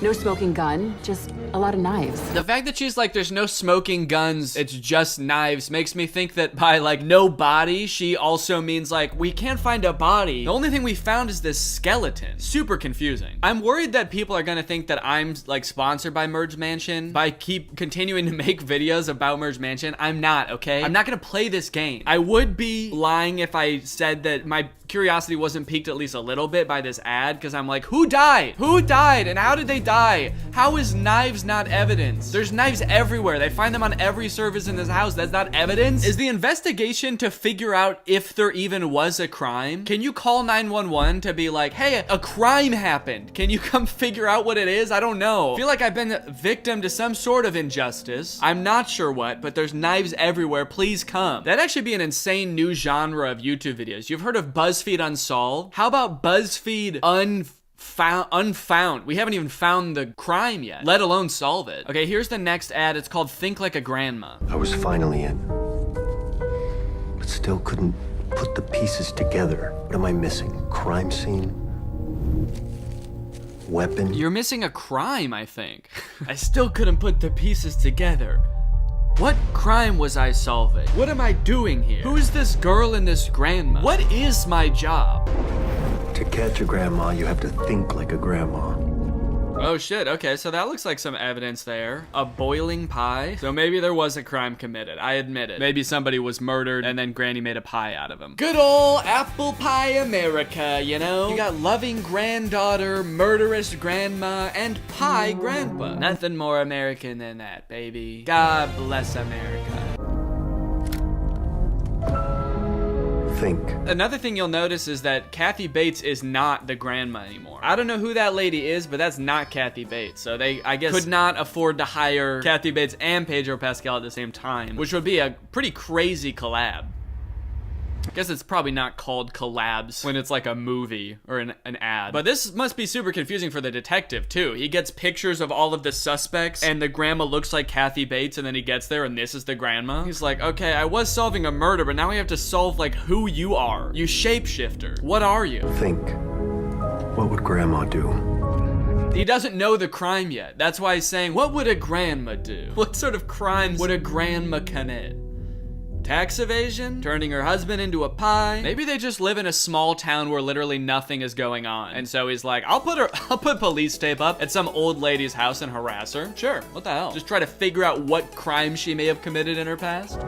No smoking gun, just a lot of knives. The fact that she's like, there's no smoking guns, it's just knives, makes me think that by like no body, she also means like, we can't find a body. The only thing we found is this skeleton. Super confusing. I'm worried that people are gonna think that I'm like sponsored by Merge Mansion by keep continuing to make videos about Merge Mansion. I'm not, okay? I'm not gonna play this game. I would be lying if I said that my curiosity wasn't piqued at least a little bit by this ad, because I'm like, who died? Who died and how did they die? How is knives not evidence? There's knives everywhere. They find them on every surface in this house. That's not evidence? Is the investigation to figure out if there even was a crime? Can you call 911 to be like, hey, a crime happened. Can you come figure out what it is? I don't know. I feel like I've been victim to some sort of injustice. I'm not sure what, but there's knives everywhere. Please come. That'd actually be an insane new genre of YouTube videos. You've heard of BuzzFeed Unsolved? How about BuzzFeed Unfound? We haven't even found the crime yet, let alone solve it. Okay, here's the next ad. It's called Think Like a Grandma. I was finally in, but still couldn't put the pieces together. What am I missing? Crime scene? Weapon? You're missing a crime, I think. I still couldn't put the pieces together. What crime was I solving? What am I doing here? Who's this girl and this grandma? What is my job? To catch a grandma, you have to think like a grandma. Oh shit, okay, so that looks like some evidence there. A boiling pie? So maybe there was a crime committed, I admit it. Maybe somebody was murdered and then Granny made a pie out of him. Good old apple pie America, you know? You got loving granddaughter, murderous grandma, and pie grandpa. Nothing more American than that, baby. God bless America. Think. Another thing you'll notice is that Kathy Bates is not the grandma anymore. I don't know who that lady is, but that's not Kathy Bates. So they, I guess, could not afford to hire Kathy Bates and Pedro Pascal at the same time, which would be a pretty crazy collab. I guess it's probably not called collabs when it's like a movie or an ad. But this must be super confusing for the detective too. He gets pictures of all of the suspects and the grandma looks like Kathy Bates, and then he gets there and this is the grandma. He's like, okay, I was solving a murder, but now we have to solve like who you are. You shapeshifter. What are you? Think. What would grandma do? He doesn't know the crime yet. That's why he's saying, what would a grandma do? What sort of crimes would a grandma commit? Tax evasion? Turning her husband into a pie? Maybe they just live in a small town where literally nothing is going on. And so he's like, I'll put police tape up at some old lady's house and harass her. Sure, what the hell? Just try to figure out what crime she may have committed in her past.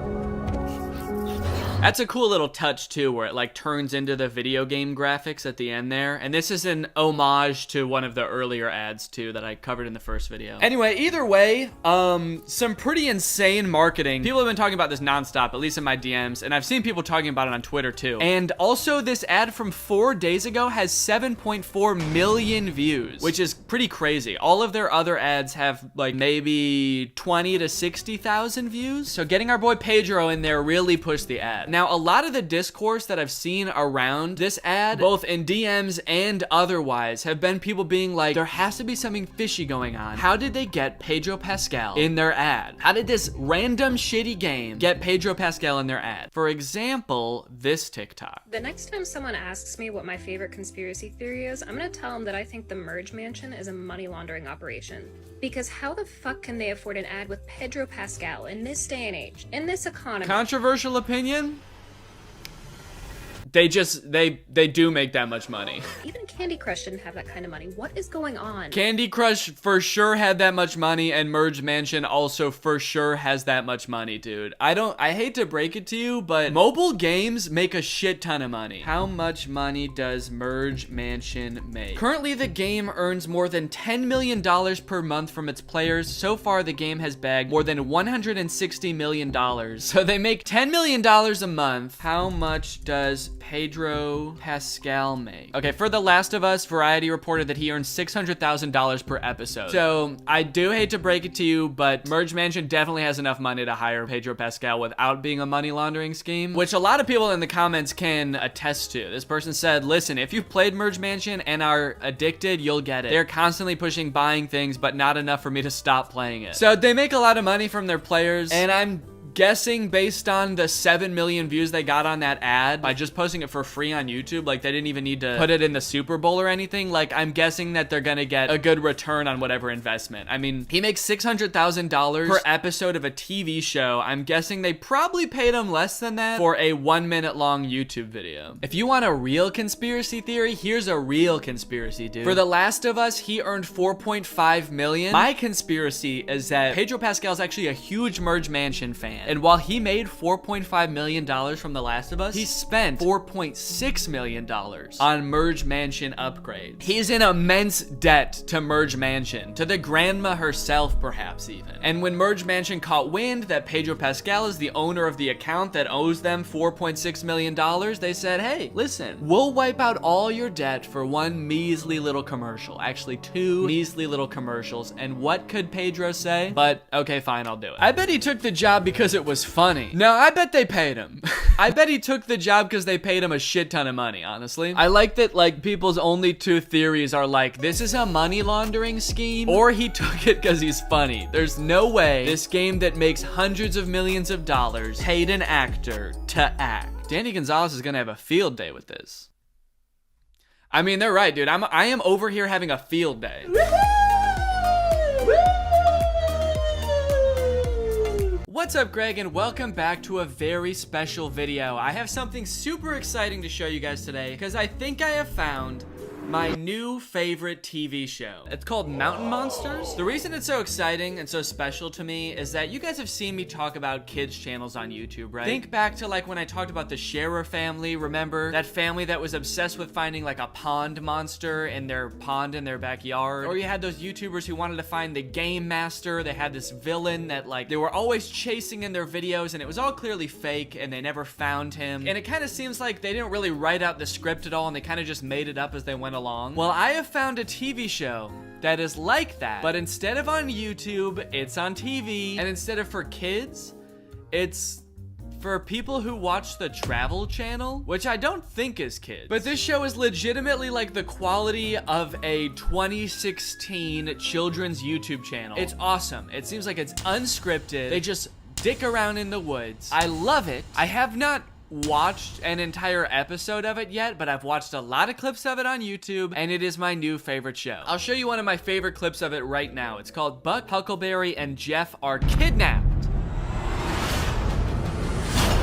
That's a cool little touch too, where it like turns into the video game graphics at the end there. And this is an homage to one of the earlier ads too that I covered in the first video. Anyway, either way, some pretty insane marketing. People have been talking about this nonstop, at least in my DMs, and I've seen people talking about it on Twitter too. And also this ad from 4 days ago has 7.4 million views, which is pretty crazy. All of their other ads have like maybe 20 to 60,000 views. So getting our boy Pedro in there really pushed the ad. Now, a lot of the discourse that I've seen around this ad, both in DMs and otherwise, have been people being like, there has to be something fishy going on. How did they get Pedro Pascal in their ad? How did this random shitty game get Pedro Pascal in their ad? For example, this TikTok. The next time someone asks me what my favorite conspiracy theory is, I'm gonna tell them that I think the Merge Mansion is a money laundering operation. Because how the fuck can they afford an ad with Pedro Pascal in this day and age, in this economy? Controversial opinion? They do make that much money. Even Candy Crush didn't have that kind of money. What is going on? Candy Crush for sure had that much money, and Merge Mansion also for sure has that much money, dude. I hate to break it to you, but mobile games make a shit ton of money. How much money does Merge Mansion make? Currently, the game earns more than $10 million per month from its players. So far, the game has bagged more than $160 million. So they make $10 million a month. How much does Pedro Pascal make? Okay, for The Last of Us, Variety reported that he earns $600,000 per episode. So I do hate to break it to you, but Merge Mansion definitely has enough money to hire Pedro Pascal without being a money laundering scheme, which a lot of people in the comments can attest to. This person said, listen, if you've played Merge Mansion and are addicted, you'll get it. They're constantly pushing buying things, but not enough for me to stop playing it. So they make a lot of money from their players, and I'm guessing based on the 7 million views they got on that ad by just posting it for free on YouTube. Like, they didn't even need to put it in the Super Bowl or anything. Like, I'm guessing that they're gonna get a good return on whatever investment. I mean, he makes $600,000 per episode of a TV show. I'm guessing they probably paid him less than that for a 1 minute long YouTube video. If you want a real conspiracy theory, here's a real conspiracy, dude. For The Last of Us, he earned $4.5 million. My conspiracy is that Pedro Pascal is actually a huge Merge Mansion fan. And while he made $4.5 million from The Last of Us, he spent $4.6 million on Merge Mansion upgrades. He's in immense debt to Merge Mansion, to the grandma herself, perhaps even. And when Merge Mansion caught wind that Pedro Pascal is the owner of the account that owes them $4.6 million, they said, hey, listen, we'll wipe out all your debt for one measly little commercial. Actually, 2 measly little commercials. And what could Pedro say? But, okay, fine, I'll do it. I bet he took the job because it was funny. No, I bet they paid him. I bet he took the job because they paid him a shit ton of money, honestly. I like that, like, people's only 2 theories are like, this is a money laundering scheme, or he took it because he's funny. There's no way this game that makes hundreds of millions of dollars paid an actor to act. Danny Gonzalez is gonna have a field day with this. I mean, they're right, dude. I am over here having a field day. What's up, Greg, and welcome back to a very special video. I have something super exciting to show you guys today because I think I have found my new favorite TV show. It's called Mountain Monsters. The reason it's so exciting and so special to me is that you guys have seen me talk about kids channels on YouTube, right? Think back to like when I talked about the Scherer family. Remember that family that was obsessed with finding like a pond monster in their pond in their backyard? Or you had those YouTubers who wanted to find the game master. They had this villain that like they were always chasing in their videos and it was all clearly fake and they never found him. And it kind of seems like they didn't really write out the script at all and they kind of just made it up as they went along. Well, I have found a TV show that is like that, but instead of on YouTube, it's on TV, and instead of for kids, it's for people who watch the Travel Channel, which I don't think is kids. But this show is legitimately like the quality of a 2016 children's YouTube channel. It's awesome. It seems like it's unscripted. They just dick around in the woods. I love it. I have not watched an entire episode of it yet, but I've watched a lot of clips of it on YouTube, and it is my new favorite show. I'll show you one of my favorite clips of it right now. It's called Buck, Huckleberry, and Jeff Are Kidnapped.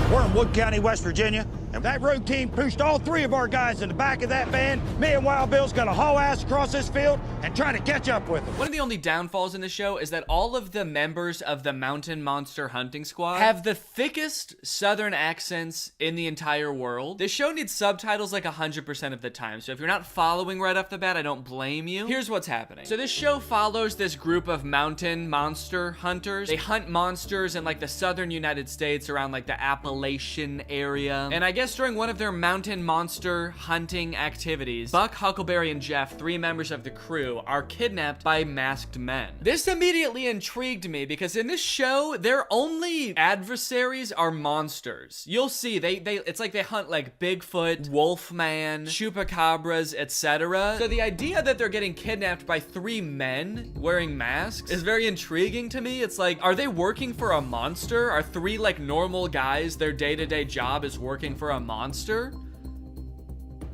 We're in Wood County, West Virginia, and that road team pushed all 3 of our guys in the back of that van. Me and Wild Bill's gonna haul ass across this field and try to catch up with them. One of the only downfalls in the show is that all of the members of the Mountain Monster Hunting Squad have the thickest southern accents in the entire world. This show needs subtitles like 100% of the time, so if you're not following right off the bat, I don't blame you. Here's what's happening. So this show follows this group of mountain monster hunters. They hunt monsters in like the southern United States around like the Appalachian area. And I guess during one of their mountain monster hunting activities, Buck, Huckleberry, and Jeff, 3 members of the crew, are kidnapped by masked men. This immediately intrigued me because in this show, their only adversaries are monsters. You'll see, it's like they hunt like Bigfoot, Wolfman, Chupacabras, etc. So the idea that they're getting kidnapped by 3 men wearing masks is very intriguing to me. It's like, are they working for a monster? Are 3 like normal guys, their day-to-day job is working for a monster?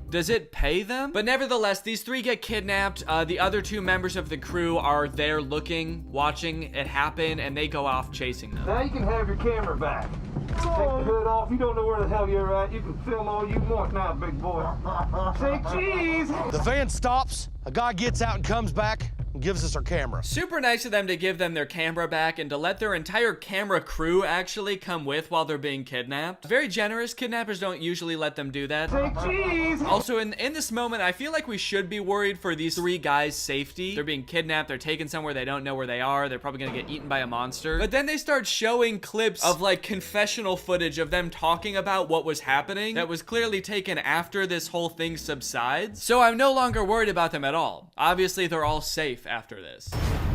Does it pay them? But nevertheless, these 3 get kidnapped. The other 2 members of the crew are there looking, watching it happen, and they go off chasing them. Now you can have your camera back. Take the hood off. You don't know where the hell you're at. You can film all you want now, big boy. Say cheese. The van stops. A guy gets out and comes back and gives us our camera. Super nice of them to give them their camera back and to let their entire camera crew actually come with while they're being kidnapped. Very generous. Kidnappers don't usually let them do that. Say cheese. Also, in this moment, I feel like we should be worried for these 3 guys' safety. They're being kidnapped. They're taken somewhere they don't know where they are. They're probably gonna get eaten by a monster. But then they start showing clips of like confessional footage of them talking about what was happening that was clearly taken after this whole thing subsides. So I'm no longer worried about them at all. Obviously, they're all safe after this.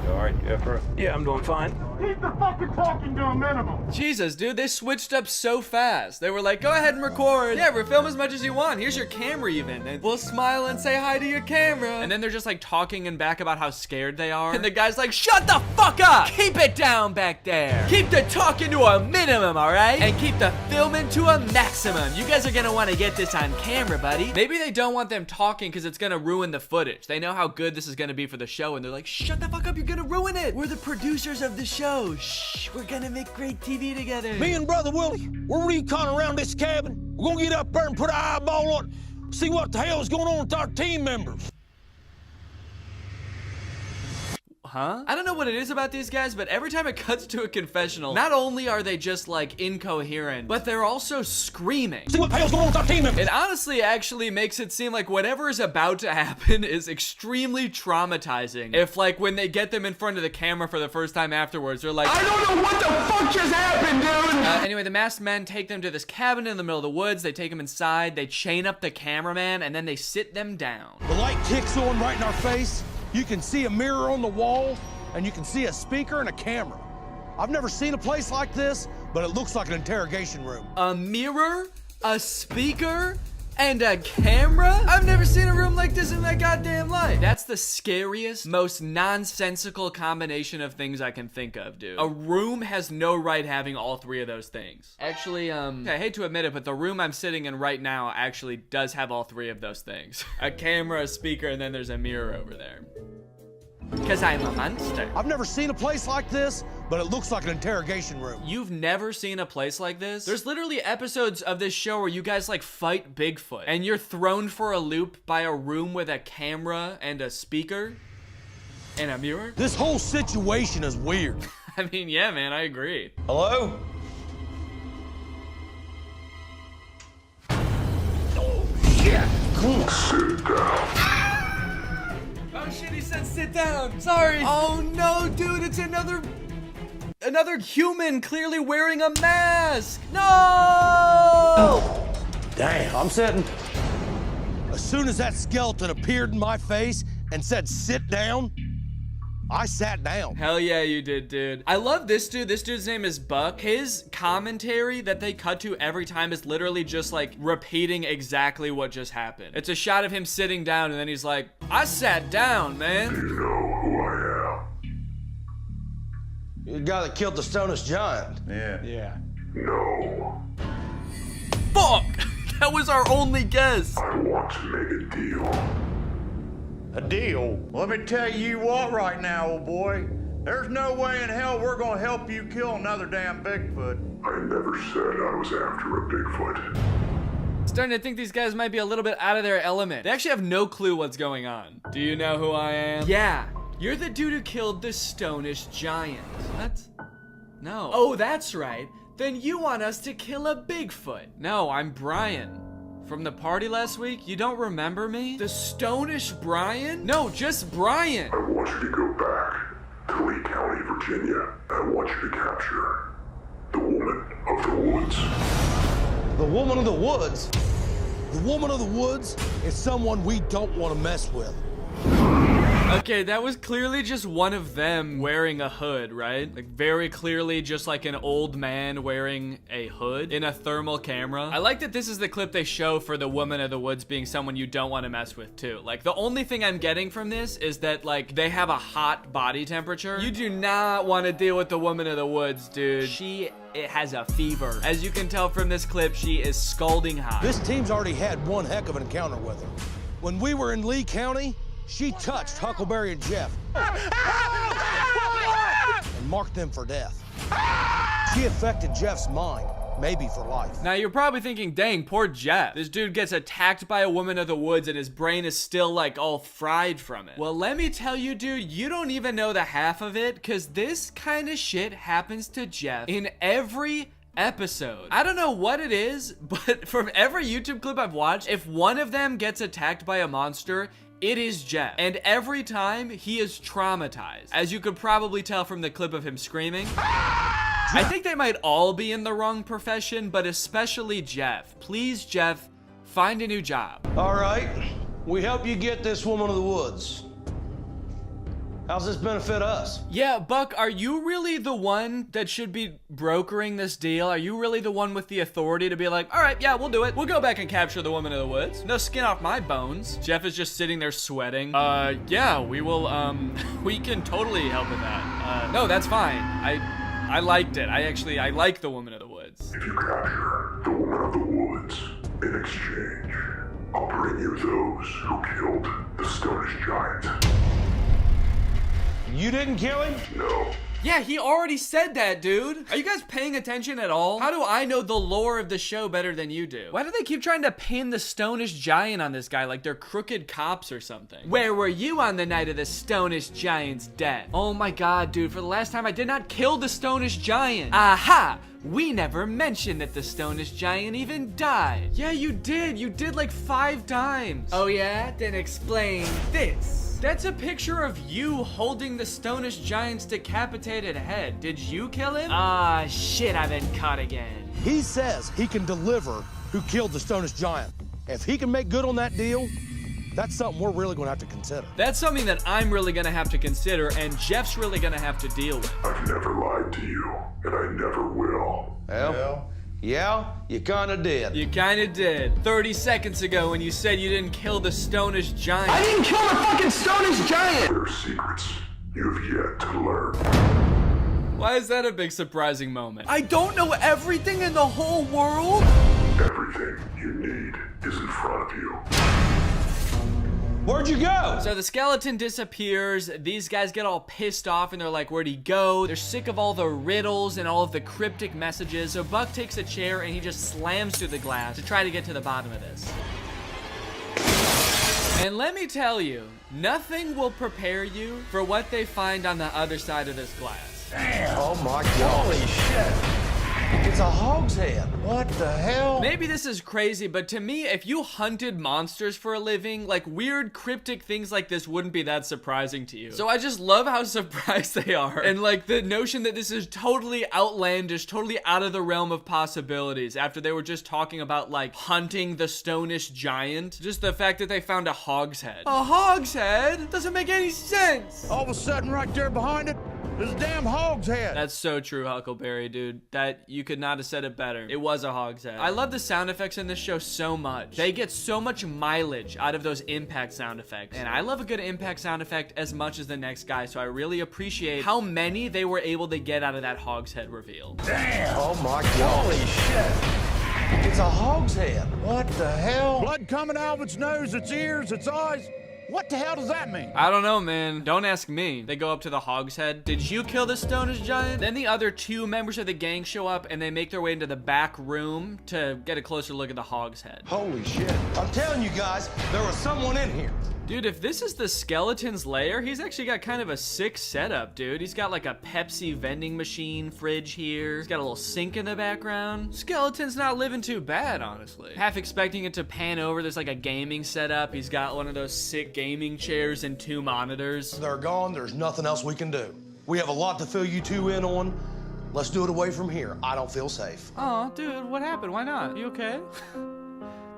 You all right, Jeffrey? Yeah, I'm doing fine. Keep the fucking talking to a minimum. Jesus, dude, they switched up so fast. They were like, go ahead and record. Yeah, film as much as you want. Here's your camera even. And we'll smile and say hi to your camera. And then they're just like talking in back about how scared they are. And the guy's like, shut the fuck up. Keep it down back there. Keep the talking to a minimum, all right? And keep the filming to a maximum. You guys are gonna want to get this on camera, buddy. Maybe they don't want them talking because it's gonna ruin the footage. They know how good this is gonna be for the show, and they're like, shut the fuck up, you're gonna ruin it. We're the producers of the show. Shh, we're gonna make great TV together. Me and Brother Willie, we're recon around this cabin. We're gonna get up there and put an eyeball on it, see what the hell is going on with our team members. Huh? I don't know what it is about these guys, but every time it cuts to a confessional, not only are they just like incoherent, but they're also screaming. See what the hell's going on with our team members? It honestly actually makes it seem like whatever is about to happen is extremely traumatizing. If like when they get them in front of the camera for the first time afterwards, they're like, I don't know what the fuck just happened, dude! Anyway, the masked men take them to this cabin in the middle of the woods. They take them inside, they chain up the cameraman, and then they sit them down. The light kicks on right in our face. You can see a mirror on the wall, and you can see a speaker and a camera. I've never seen a place like this, but it looks like an interrogation room. A mirror, a speaker, and a camera? I've never seen a room like this in my goddamn life. That's the scariest, most nonsensical combination of things I can think of, dude. A room has no right having all three of those things. Actually, I hate to admit it, but the room I'm sitting in right now actually does have all three of those things. A camera, a speaker, and then there's a mirror over there. Because I'm a monster. I've never seen a place like this, but it looks like an interrogation room. You've never seen a place like this? There's literally episodes of this show where you guys like fight Bigfoot and you're thrown for a loop by a room with a camera and a speaker and a mirror. This whole situation is weird. I mean, yeah, man, I agree. Hello? Oh, shit. Come on. Sit down. Oh shit, he said sit down. Sorry. Oh no, dude, it's another human clearly wearing a mask. No! Damn, I'm sitting. As soon as that skeleton appeared in my face and said sit down, I sat down. Hell yeah, you did, dude. I love this dude. This dude's name is Buck. His commentary that they cut to every time is literally just like repeating exactly what just happened. It's a shot of him sitting down and then he's like, I sat down, man. Do you know who I am? You're the guy that killed the Stonish Giant. Yeah. No. Fuck! That was our only guess. I want to make a deal. A deal? Let me tell you what right now, old boy. There's no way in hell we're gonna help you kill another damn Bigfoot. I never said I was after a Bigfoot. Starting to think these guys might be a little bit out of their element. They actually have no clue what's going on. Do you know who I am? Yeah, you're the dude who killed the Stonish Giant. What? No. Oh, that's right. Then you want us to kill a Bigfoot. No, I'm Brian. From the party last week? You don't remember me? The Stonish Brian? No, just Brian. I want you to go back to Lee County, Virginia. I want you to capture the woman of the woods. The woman of the woods? The woman of the woods is someone we don't want to mess with. Okay, that was clearly just one of them wearing a hood, right? Like very clearly just like an old man wearing a hood in a thermal camera. I like that this is the clip they show for the woman of the woods being someone you don't want to mess with too. Like the only thing I'm getting from this is that like they have a hot body temperature. You do not want to deal with the woman of the woods, dude. It has a fever. As you can tell from this clip, she is scalding hot. This team's already had one heck of an encounter with her. When we were in Lee County, she touched Huckleberry and Jeff and marked them for death. She affected Jeff's mind, maybe for life. Now you're probably thinking, dang, poor Jeff. This dude gets attacked by a woman of the woods and his brain is still like all fried from it. Well, let me tell you, dude, you don't even know the half of it, because this kind of shit happens to Jeff in every episode. I don't know what it is, but from every YouTube clip I've watched, if one of them gets attacked by a monster, it is Jeff. And every time, he is traumatized. As you could probably tell from the clip of him screaming. I think they might all be in the wrong profession, but especially Jeff. Please, Jeff, find a new job. All right, we help you get this woman of the woods. How's this benefit us? Yeah, Buck, are you really the one that should be brokering this deal? Are you really the one with the authority to be like, all right, yeah, we'll do it. We'll go back and capture the woman of the woods. No skin off my bones. Jeff is just sitting there sweating. Yeah, we will, we can totally help with that. No, that's fine. I liked it. I like the woman of the woods. If you capture the woman of the woods, in exchange, I'll bring you those who killed the Stonish Giant. You didn't kill him? No. Yeah, he already said that, dude. Are you guys paying attention at all? How do I know the lore of the show better than you do? Why do they keep trying to pin the Stonish Giant on this guy like they're crooked cops or something? Where were you on the night of the Stonish Giant's death? Oh my god, dude, for the last time I did not kill the Stonish Giant. Aha! We never mentioned that the Stonish Giant even died. Yeah, you did. You did like 5 times. Oh yeah? Then explain this. That's a picture of you holding the Stonish Giant's decapitated head. Did you kill him? Ah, shit, I've been caught again. He says he can deliver who killed the Stonish Giant. If he can make good on that deal, that's something we're really gonna have to consider. That's something that I'm really gonna have to consider, and Jeff's really gonna have to deal with. I've never lied to you, and I never will. Well, yeah, you kinda did. You kinda did. 30 seconds ago when you said you didn't kill the Stonish Giant. I didn't kill the fucking Stonish Giant! There are secrets you have yet to learn. Why is that a big surprising moment? I don't know everything in the whole world? Everything you need is in front of you. Where'd you go? So the skeleton disappears. These guys get all pissed off and they're like, where'd he go? They're sick of all the riddles and all of the cryptic messages. So Buck takes a chair and he just slams through the glass to try to get to the bottom of this. And let me tell you, nothing will prepare you for what they find on the other side of this glass. Damn. Oh my God. Holy shit. It's a hog's head. What the hell? Maybe this is crazy, but to me, if you hunted monsters for a living, like weird cryptic things like this wouldn't be that surprising to you. So I just love how surprised they are. And like the notion that this is totally outlandish, totally out of the realm of possibilities after they were just talking about like hunting the Stonish Giant. Just the fact that they found a hog's head. A hog's head? Doesn't make any sense. All of a sudden right there behind it, there's a damn hog's head. That's so true, Huckleberry, dude. That you could not have said it better. It was a hog's head. I love the sound effects in this show so much. They get so much mileage out of those impact sound effects. And I love a good impact sound effect as much as the next guy, so I really appreciate how many they were able to get out of that hog's head reveal. Damn! Oh my God. Holy shit. It's a hog's head. What the hell? Blood coming out of its nose, its ears, its eyes. What the hell does that mean? I don't know, man. Don't ask me. They go up to the hog's head. Did you kill the Stonish Giant? Then the other 2 members of the gang show up and they make their way into the back room to get a closer look at the hog's head. Holy shit. I'm telling you guys, there was someone in here. Dude, if this is the skeleton's lair, he's actually got kind of a sick setup, dude. He's got like a Pepsi vending machine fridge here. He's got a little sink in the background. Skeleton's not living too bad, honestly. Half expecting it to pan over. There's like a gaming setup. He's got one of those sick gaming chairs and 2 monitors. They're gone. There's nothing else we can do. We have a lot to fill you 2 in on. Let's do it away from here. I don't feel safe. Oh, dude, what happened? Why not? You okay?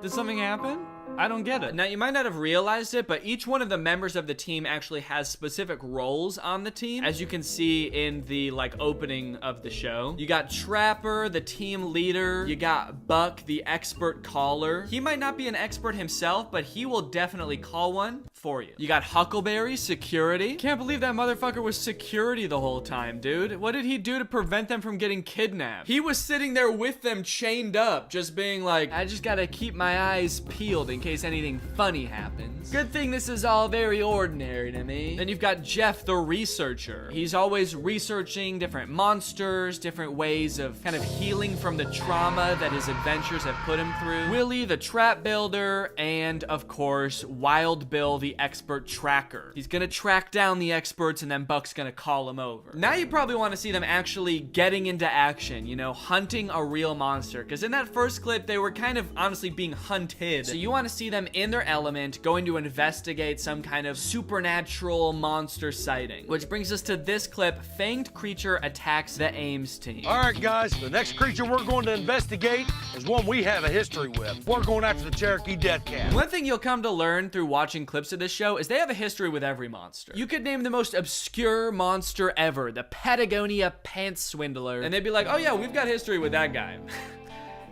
Did something happen? I don't get it. Now, you might not have realized it, but each one of the members of the team actually has specific roles on the team, as you can see in the, like, opening of the show. You got Trapper, the team leader. You got Buck, the expert caller. He might not be an expert himself, but he will definitely call one for you. You got Huckleberry, security. Can't believe that motherfucker was security the whole time, dude. What did he do to prevent them from getting kidnapped? He was sitting there with them chained up, just being like, I just gotta keep my eyes peeled in case anything funny happens. Good thing this is all very ordinary to me. Then you've got Jeff, the researcher. He's always researching different monsters, different ways of kind of healing from the trauma that his adventures have put him through. Willie, the trap builder, and of course, Wild Bill, the expert tracker. He's gonna track down the experts and then Buck's gonna call him over. Now you probably want to see them actually getting into action, you know, hunting a real monster. Because in that first clip, they were kind of honestly being hunted. So you want to to see them in their element, going to investigate some kind of supernatural monster sighting. Which brings us to this clip, fanged creature attacks the Ames team. All right, guys, the next creature we're going to investigate is one we have a history with. We're going after the Cherokee Death Cat. One thing you'll come to learn through watching clips of this show is they have a history with every monster. You could name the most obscure monster ever, the Patagonia Pants Swindler, and they'd be like, oh yeah, we've got history with that guy.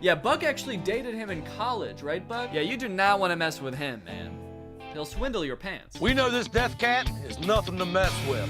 Yeah, Buck actually dated him in college, right, Buck? Yeah, you do not want to mess with him, man. He'll swindle your pants. We know this death cat is nothing to mess with.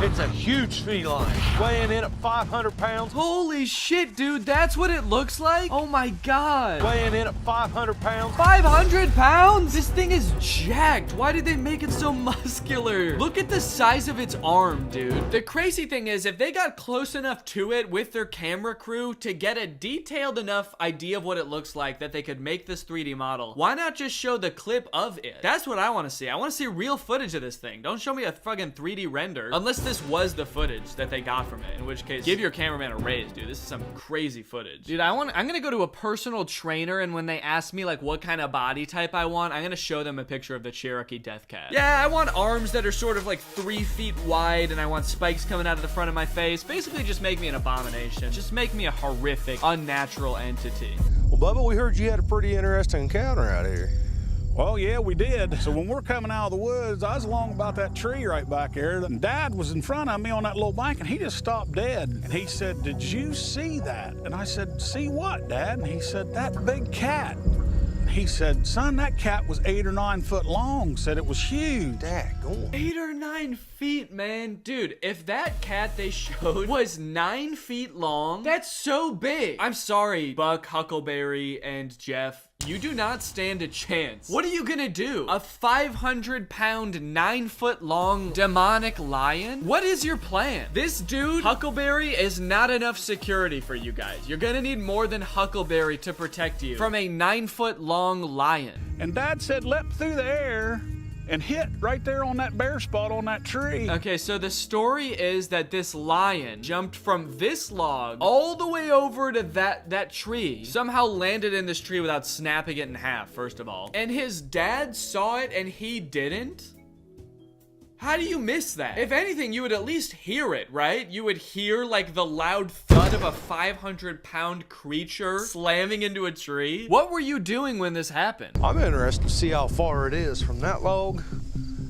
It's a huge feline, weighing in at 500 pounds. Holy shit, dude, that's what it looks like? Oh my god. Weighing in at 500 pounds. 500 pounds? This thing is jacked. Why did they make it so muscular? Look at the size of its arm, dude. The crazy thing is, if they got close enough to it with their camera crew to get a detailed enough idea of what it looks like that they could make this 3D model, why not just show the clip of it? That's what I want to see. I want to see real footage of this thing. Don't show me a fucking 3D render. Unless this was the footage that they got from it, in which case, give your cameraman a raise, dude. This is some crazy footage. Dude, I'm gonna go to a personal trainer, and when they ask me like what kind of body type I want, I'm gonna show them a picture of the Cherokee Death Cat. Yeah, I want arms that are sort of like 3 feet wide, and I want spikes coming out of the front of my face. Basically, just make me an abomination. Just make me a horrific, unnatural entity. Well, Bubba, we heard you had a pretty interesting encounter out here. Well, yeah, we did. So when we're coming out of the woods, I was along about that tree right back there, and Dad was in front of me on that little bank, and he just stopped dead. And he said, "Did you see that?" And I said, "See what, Dad?" And he said, "That big cat." And he said, "Son, that cat was 8 or 9 foot long." Said it was huge. Dad, go on. 8 or 9 feet, man. Dude, if that cat they showed was 9 feet long, that's so big. I'm sorry, Buck, Huckleberry, and Jeff. You do not stand a chance. What are you gonna do? A 500-pound, 9-foot-long demonic lion? What is your plan? This dude, Huckleberry, is not enough security for you guys. You're gonna need more than Huckleberry to protect you from a 9-foot-long lion. And Dad said leapt through the air and hit right there on that bare spot on that tree. Okay, so the story is that this lion jumped from this log all the way over to that tree, somehow landed in this tree without snapping it in half, first of all. And his dad saw it and he didn't? How do you miss that? If anything, you would at least hear it, right? You would hear like the loud thud of a 500-pound creature slamming into a tree. What were you doing when this happened? I'm interested to see how far it is from that log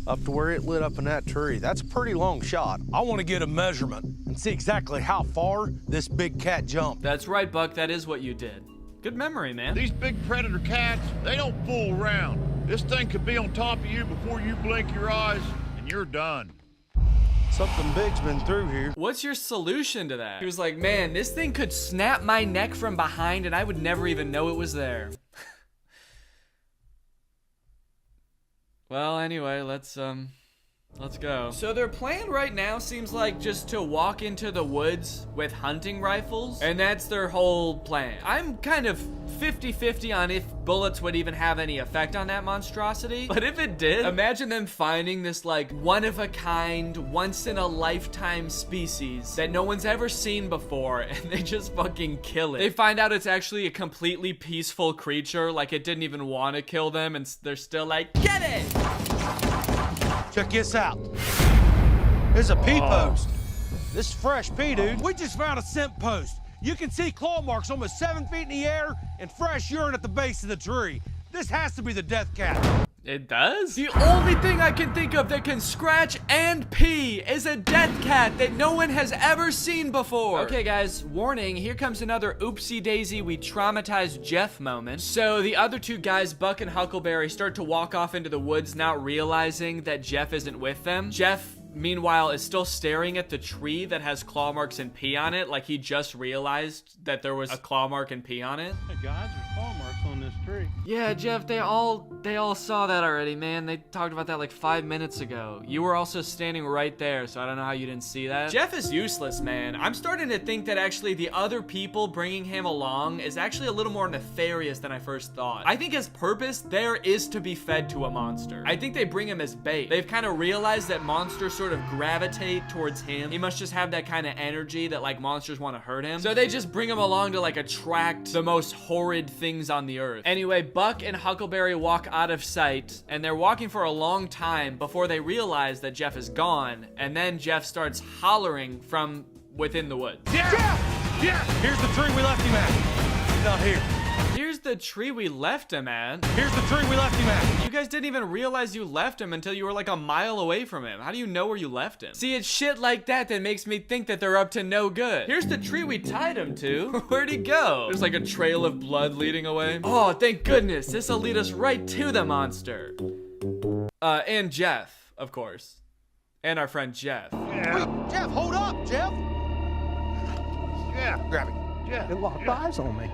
up to where it lit up in that tree. That's a pretty long shot. I want to get a measurement and see exactly how far this big cat jumped. That's right, Buck. That is what you did. Good memory, man. These big predator cats, they don't fool around. This thing could be on top of you before you blink your eyes. You're done. Something big's been through here. What's your solution to that? He was like, man, this thing could snap my neck from behind and I would never even know it was there. Well, anyway, let's go. So their plan right now seems like just to walk into the woods with hunting rifles, and that's their whole plan. I'm kind of 50-50 on if bullets would even have any effect on that monstrosity, but if it did, imagine them finding this like one-of-a-kind, once-in-a-lifetime species that no one's ever seen before, and they just fucking kill it. They find out it's actually a completely peaceful creature, like it didn't even want to kill them, and they're still like, get it! Check this out. There's a pee post. This is fresh pee, dude. We just found a scent post. You can see claw marks almost 7 feet in the air and fresh urine at the base of the tree. This has to be the death cat. It does? The only thing I can think of that can scratch and pee is a death cat that no one has ever seen before. Okay, guys, warning, here comes another oopsie daisy, we traumatized Jeff moment. So the other two guys, Buck and Huckleberry, start to walk off into the woods, not realizing that Jeff isn't with them. Jeff, meanwhile, is still staring at the tree that has claw marks and pee on it, like he just realized that there was a claw mark and pee on it. Hey guys, there's claw marks on this tree. Yeah, Jeff, they all saw that already, man. They talked about that like 5 minutes ago. You were also standing right there, so I don't know how you didn't see that. Jeff is useless, man. I'm starting to think that actually the other people bringing him along is actually a little more nefarious than I first thought. I think his purpose there is to be fed to a monster. I think they bring him as bait. They've kind of realized that monsters sort of gravitate towards him. He must just have that kind of energy that like monsters want to hurt him. So they just bring him along to like attract the most horrid things on the earth. Anyway, Buck and Huckleberry walk out of sight, and they're walking for a long time before they realize that Jeff is gone, and then Jeff starts hollering from within the woods. Jeff! Jeff! Here's the tree we left him at. He's not here. Here's the tree we left him at. Here's the tree we left him at. You guys didn't even realize you left him until you were like a mile away from him. How do you know where you left him? See, it's shit like that that makes me think that they're up to no good. Here's the tree we tied him to. Where'd he go? There's like a trail of blood leading away. Oh, thank goodness. This'll lead us right to the monster. And Jeff, of course. And our friend Jeff. Yeah. Wait, Jeff, hold up, Jeff. Yeah, grab it. Jeff. It locked eyes on me.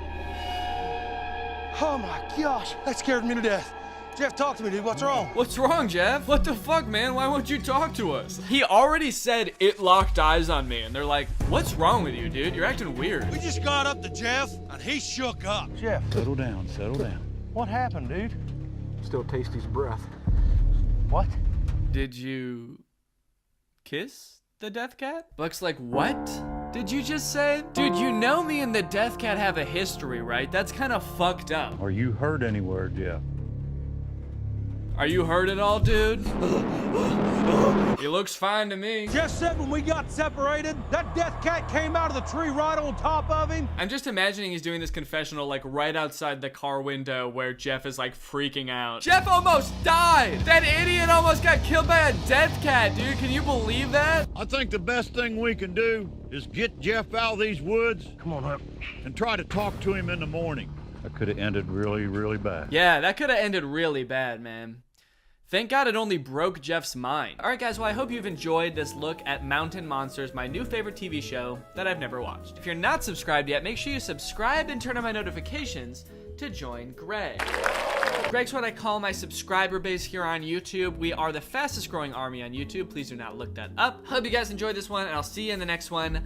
Oh my gosh, that scared me to death. Jeff, talk to me, dude. What's wrong? What's wrong, Jeff? What the fuck, man? Why won't you talk to us? He already said it locked eyes on me, and they're like, what's wrong with you, dude? You're acting weird. We just got up to Jeff, and he shook up. Jeff, settle down, settle down. What happened, dude? Still taste his breath. What? Did you kiss the death cat? Buck's like, what did you just say? Dude, you know me and the death cat have a history, right? That's kind of fucked up. Are you hurt anywhere, Jeff? Are you hurt at all, dude? He looks fine to me. Jeff said when we got separated, that death cat came out of the tree right on top of him. I'm just imagining he's doing this confessional like right outside the car window where Jeff is like freaking out. Jeff almost died! That idiot almost got killed by a death cat, dude. Can you believe that? I think the best thing we can do is get Jeff out of these woods. Come on up. And try to talk to him in the morning. That could have ended really, really bad. Yeah, that could have ended really bad, man. Thank God it only broke Jeff's mind. All right, guys, well, I hope you've enjoyed this look at Mountain Monsters, my new favorite TV show that I've never watched. If you're not subscribed yet, make sure you subscribe and turn on my notifications to join Greg. Greg's what I call my subscriber base here on YouTube. We are the fastest growing army on YouTube. Please do not look that up. Hope you guys enjoyed this one, and I'll see you in the next one.